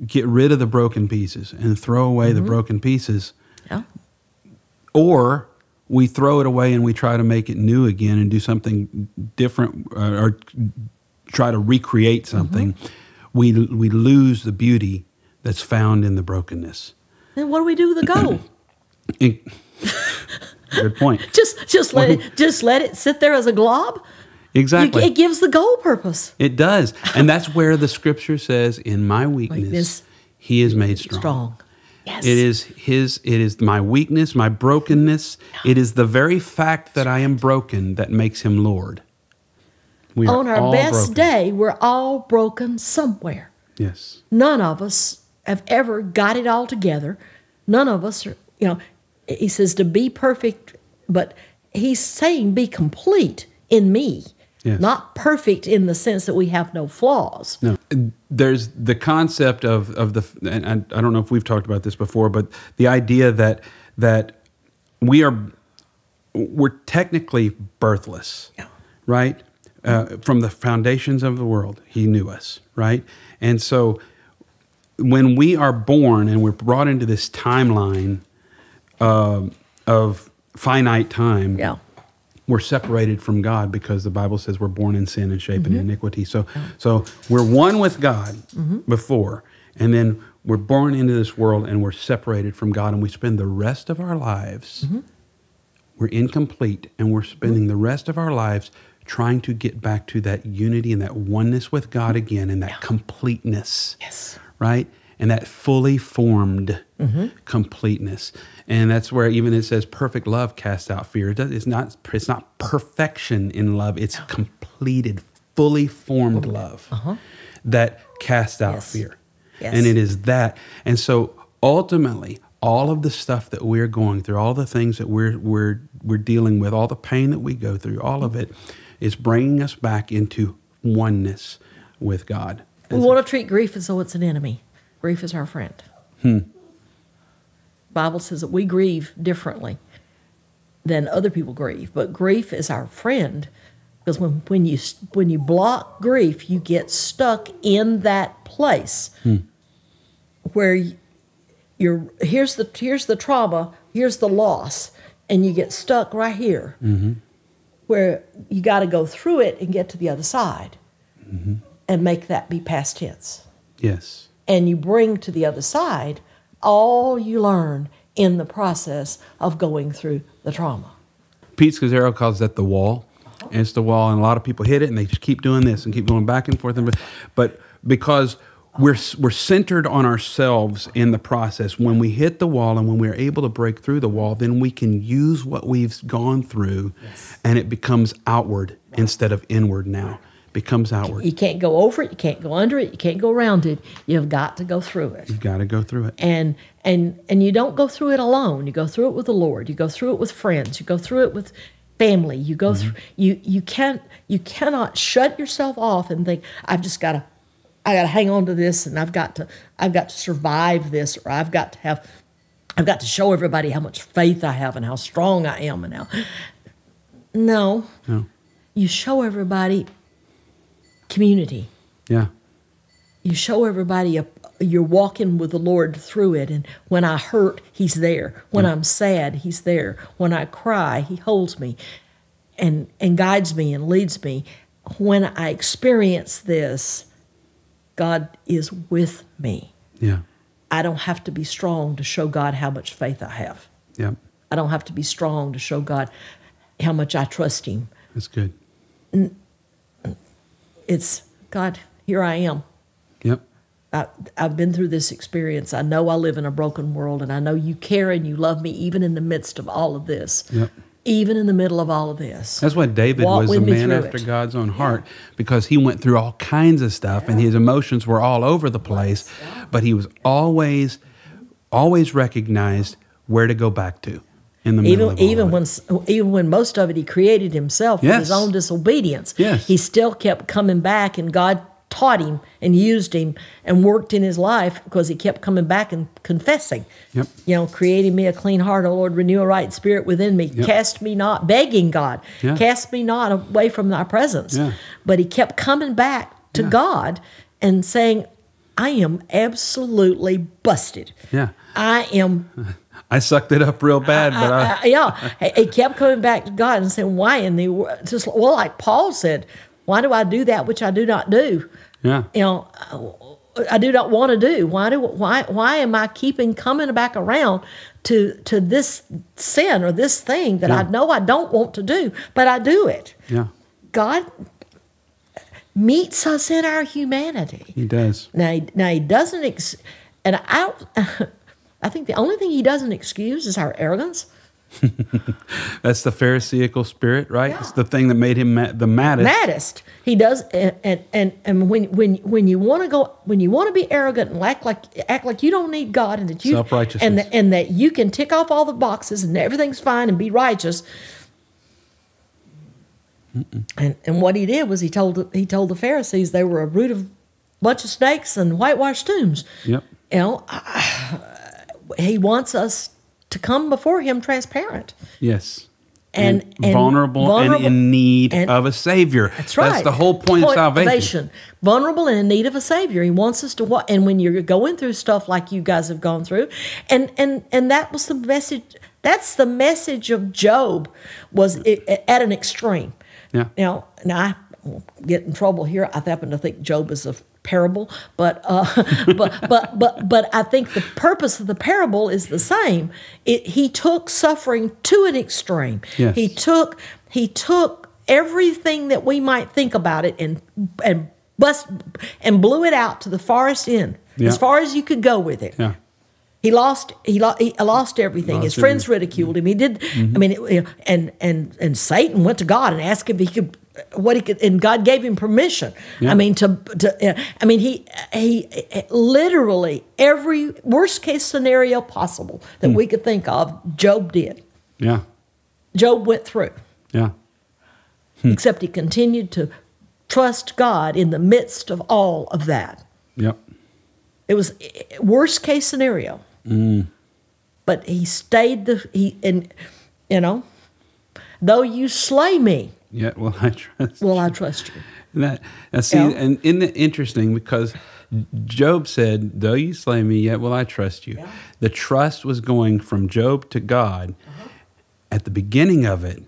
get rid of the broken pieces and throw away the broken pieces, or we throw it away and we try to make it new again and do something different or try to recreate something, we lose the beauty that's found in the brokenness. Then what do we do with the gold? Good point. Just let it sit there as a glob. Exactly. It gives the goal purpose. It does. And that's where the scripture says, in my weakness, he is made strong. Yes. It is my weakness, my brokenness. It is the very fact that I am broken that makes him Lord. We On our best day, we're all broken somewhere. Yes. None of us have ever got it all together. None of us are, he says to be perfect, but he's saying be complete in me. Yes. Not perfect in the sense that we have no flaws. No. There's the concept of and I don't know if we've talked about this before, but the idea that we're technically birthless, right? From the foundations of the world, he knew us, right? And so when we are born and we're brought into this timeline of finite time, we're separated from God because the Bible says we're born in sin and shapen in iniquity. So we're one with God before, and then we're born into this world and we're separated from God, and we spend the rest of our lives, we're incomplete, and we're spending the rest of our lives trying to get back to that unity and that oneness with God again, and that completeness, right? And that fully formed completeness. And that's where even it says perfect love casts out fear. It's not perfection in love. It's completed, fully formed love that casts out fear. Yes. And it is that. And so ultimately, all of the stuff that we're going through, all the things that we're dealing with, all the pain that we go through, all of it is bringing us back into oneness with God. We want to treat grief as though it's an enemy. Grief is our friend. Bible says that we grieve differently than other people grieve, but grief is our friend, because when you block grief, you get stuck in that place where here's the trauma, here's the loss, and you get stuck right here, where you got to go through it and get to the other side, and make that be past tense. Yes. And you bring to the other side all you learn in the process of going through the trauma. Pete Scazzaro calls that the wall. And it's the wall, and a lot of people hit it, and they just keep doing this and keep going back and forth. But because we're centered on ourselves in the process, when we hit the wall and when we're able to break through the wall, then we can use what we've gone through, and it becomes outward instead of inward now. Becomes outward. You can't go over it. You can't go under it. You can't go around it. You've got to go through it. You've got to go through it. And you don't go through it alone. You go through it with the Lord. You go through it with friends. You go through it with family. You go through. You cannot shut yourself off and think, I got to hang on to this, and I've got to survive this, or I've got to show everybody how much faith I have and how strong I am, and how. No. You show everybody community. Yeah. You show everybody you're walking with the Lord through it, and when I hurt, He's there. When I'm sad, He's there. When I cry, He holds me. and guides me and leads me. When I experience this, God is with me. Yeah. I don't have to be strong to show God how much faith I have. Yeah. I don't have to be strong to show God how much I trust him. That's good. It's, God, here I am. Yep. I've been through this experience. I know I live in a broken world, and I know you care and you love me even in the midst of all of this. Yep. Even in the middle of all of this. That's why David was a man after God's own heart, because he went through all kinds of stuff and his emotions were all over the place, but he was always recognized where to go back to in the middle of all of it. Even when most of it he created himself with his own disobedience, He still kept coming back, and God taught him and used him and worked in his life because he kept coming back and confessing. Yep. Creating me a clean heart, O Lord, renew a right spirit within me. Yep. Cast me not, begging God, cast me not away from thy presence. Yeah. But he kept coming back to God and saying, I am absolutely busted. Yeah. I sucked it up real bad, but he kept coming back to God and saying, why? And just like Paul said, why do I do that which I do not do? Yeah. I do not want to do. Why am I coming back around to this sin or this thing that I know I don't want to do, but I do it? Yeah. God meets us in our humanity. He does. Now he doesn't, and I think the only thing he doesn't excuse is our arrogance. That's the Pharisaical spirit, right? Yeah. It's the thing that made him the maddest. He does, and when you want to be arrogant and act like you don't need God, and that you self-righteousness, and that you can tick off all the boxes and everything's fine and be righteous. And what he did was he told the Pharisees they were a root of bunch of snakes and whitewashed tombs. Yep. He wants us to come before him transparent. Yes. And vulnerable and in need of a Savior. That's right. That's the whole point of salvation. Vulnerable and in need of a Savior. He wants us to walk. And when you're going through stuff like you guys have gone through, and that was the message. That's the message of Job, was at an extreme. Yeah. Now I won't get in trouble here. I happen to think Job is a parable, but I think the purpose of the parable is the same. He took suffering to an extreme. Yes. He took everything that we might think about it and blew it out to the farthest end, as far as you could go with it. Yeah. He lost everything. His friends ridiculed him. He did. Mm-hmm. I mean, and Satan went to God and asked if he could. And God gave him permission. Yeah. He literally every worst case scenario possible that we could think of, Job did. Yeah. Job went through. Yeah. Except he continued to trust God in the midst of all of that. Yep. It was worst case scenario. But he stayed though you slay me, yet will I trust. Will I trust you? And and isn't it interesting, because Job said, "Though you slay me, yet will I trust you." Yeah. The trust was going from Job to God. Uh-huh. At the beginning of it,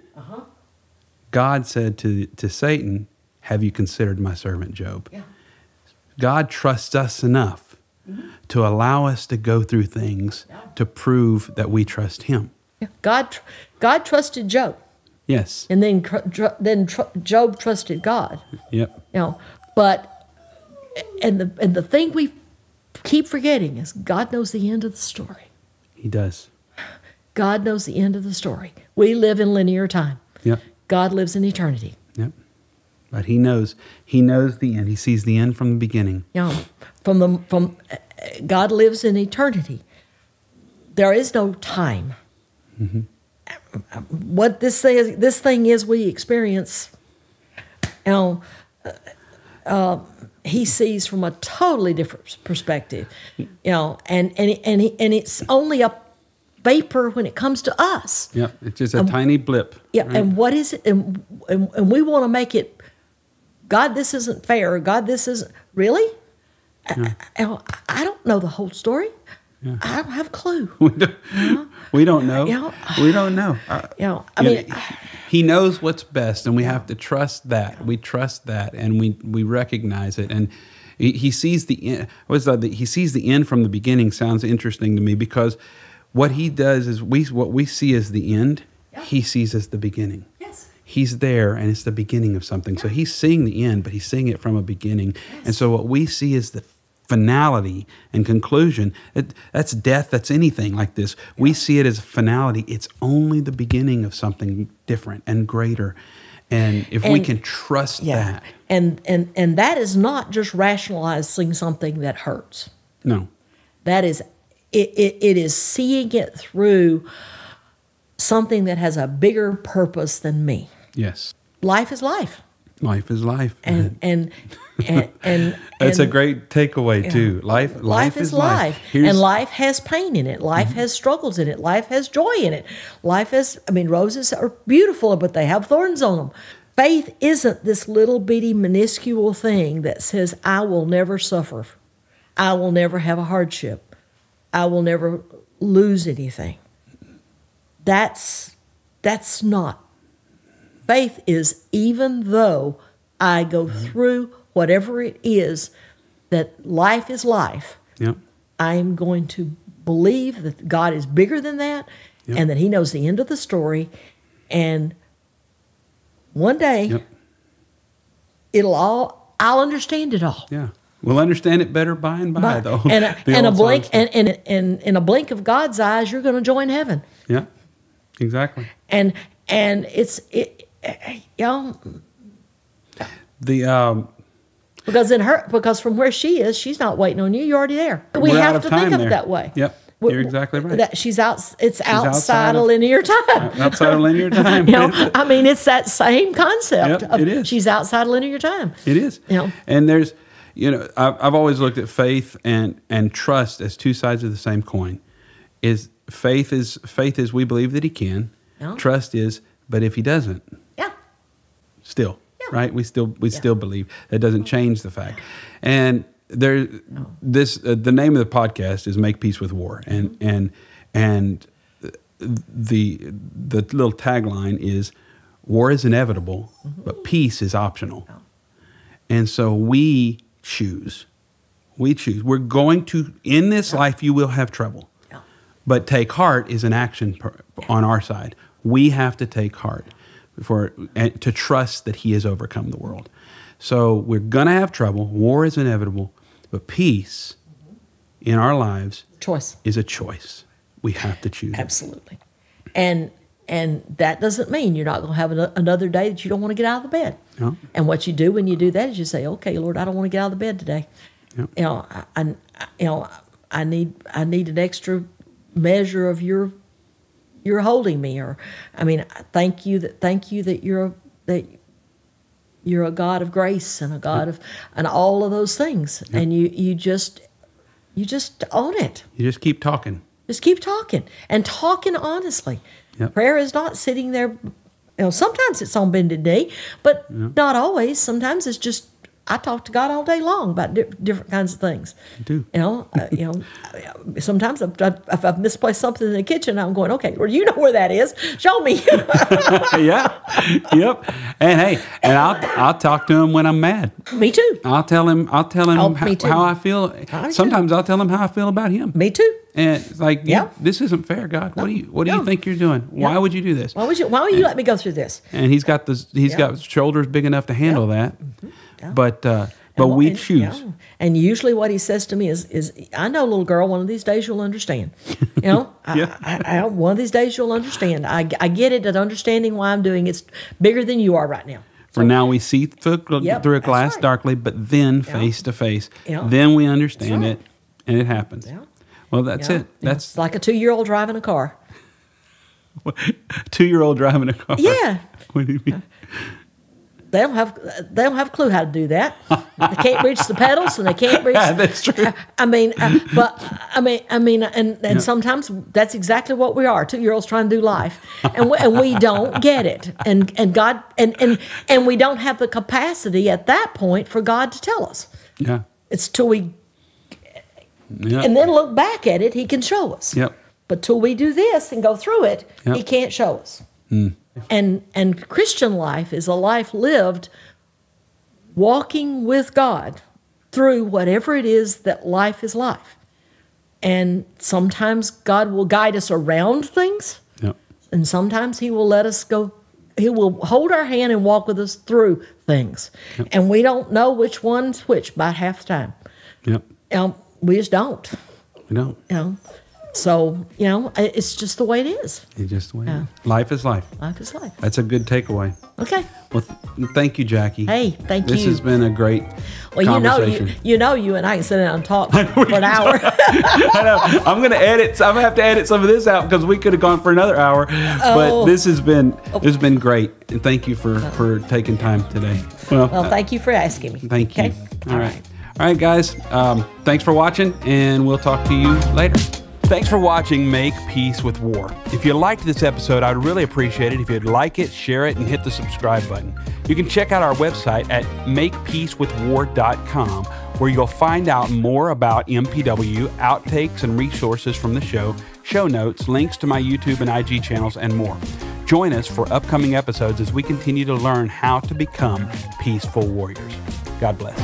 God said to Satan, "Have you considered my servant Job?" Yeah. God trusts us enough to allow us to go through things to prove that we trust Him. Yeah. God trusted Job. Yes. And then Job trusted God. Yep. But the thing we keep forgetting is God knows the end of the story. He does. God knows the end of the story. We live in linear time. Yep. God lives in eternity. Yep. But He knows the end. He sees the end from the beginning. God lives in eternity. There is no time. Mm-hmm. What this thing is we experience, he sees from a totally different perspective, and it's only a vapor when it comes to us. Yeah, it's just a tiny blip. Yeah, right? And what is it? And we want to make it, God, this isn't fair. God, this isn't really. Yeah. I don't know the whole story. I don't have a clue. We don't know. We don't know. I mean, he knows what's best, and we have to trust that. We trust that, and we recognize it. And he sees the end. He sees the end from the beginning. Sounds interesting to me, because what he does is what we see as the end, he sees as the beginning. Yes. He's there, and it's the beginning of something. So he's seeing the end, but he's seeing it from a beginning. And so what we see is the finality and conclusion. That's death. That's anything like this. We see it as a finality. It's only the beginning of something different and greater. And if we can trust that. And that is not just rationalizing something that hurts. No. That is, it is seeing it through something that has a bigger purpose than me. Yes. Life is life. Life is life. And that's a great takeaway too. Life is life. And life has pain in it. Life has struggles in it. Life has joy in it. Life has, roses are beautiful, but they have thorns on them. Faith isn't this little bitty minuscule thing that says, I will never suffer. I will never have a hardship. I will never lose anything. That's not. Faith is, even though I go through whatever it is, that life is life, I am going to believe that God is bigger than that, and that He knows the end of the story, and one day I'll understand it all. Yeah, we'll understand it better by and by, though. And in a blink of God's eyes, you're going to join heaven. Yeah, exactly. And it's because from where she is, she's not waiting on you. You're already there. We have to think of it that way. Yep, you're exactly right. That she's outside of linear time. Outside of linear time. It's that same concept. Yep, it is. She's outside of linear time. It is. And there's, I've always looked at faith and trust as two sides of the same coin. Faith is we believe that He can. Trust is, but if He doesn't, still. Right, we still believe. That doesn't change the fact. And the name of the podcast is "Make Peace with War," and the little tagline is, "War is inevitable, but peace is optional." And so we choose. We're going to, in this life, you will have trouble, but take heart is an action on our side. We have to take heart to trust that He has overcome the world. So we're going to have trouble. War is inevitable, but peace in our lives is a choice. We have to choose. Absolutely. And that doesn't mean you're not going to have another day that you don't want to get out of the bed. No. And what you do when you do that is you say, "Okay, Lord, I don't want to get out of the bed today. I need an extra measure of your holding me," or thank you that you're a God of grace and a God of, and all of those things. And you just own it. You just keep talking. Just keep talking, and talking honestly. Prayer is not sitting there. Sometimes it's on bended knee, but not always. Sometimes it's just, I talk to God all day long about different kinds of things. You do. Sometimes if I've misplaced something in the kitchen, I'm going, "Okay, well, you know where that is. Show me." Yep. And hey, I'll talk to Him when I'm mad. Me too. I'll tell him how I feel. Sometimes I'll tell Him how I feel about Him. Me too. And it's like, this isn't fair, God. What do you think you're doing? Why would you do this? Why would you let me go through this? And He's got got shoulders big enough to handle that. But we choose. And usually what He says to me is, "I know, little girl, one of these days you'll understand." One of these days you'll understand. I get it, that understanding why I'm doing it's bigger than you are right now. For now we see through a glass darkly, but then face to face. Then we understand it, and it happens. Well, that's it. That's like a 2-year-old driving a car. 2-year-old driving a car. Yeah. What do you mean? They don't have a clue how to do that. They can't reach the pedals, and they can't reach. That's true. And sometimes that's exactly what we are. 2-year-olds trying to do life, and we don't get it. And God and we don't have the capacity at that point for God to tell us. Yeah. It's till we Yep. And then look back at it, he can show us. Yep. But till we do this and go through it, he can't show us. And Christian life is a life lived walking with God through whatever it is that life is life. And sometimes God will guide us around things, and sometimes he will let us go. He will hold our hand and walk with us through things. And we don't know which one's which by half the time. We just don't. We don't. So, it's just the way it is. It's just the way it is. Life is life. Life is life. That's a good takeaway. Okay. Well, thank you, Jackie. Hey, thank you. This has been a great conversation. You and I can sit down and talk for an hour. I know. I'm going to edit. I'm going to have to edit some of this out because we could have gone for another hour. But this has been great. And thank you for taking time today. Well, thank you for asking me. Thank you. All right. All right, guys. Thanks for watching, and we'll talk to you later. Thanks for watching Make Peace with War. If you liked this episode, I'd really appreciate it if you'd like it, share it, and hit the subscribe button. You can check out our website at makepeacewithwar.com, where you'll find out more about MPW, outtakes and resources from the show notes, links to my YouTube and IG channels, and more. Join us for upcoming episodes as we continue to learn how to become peaceful warriors. God bless.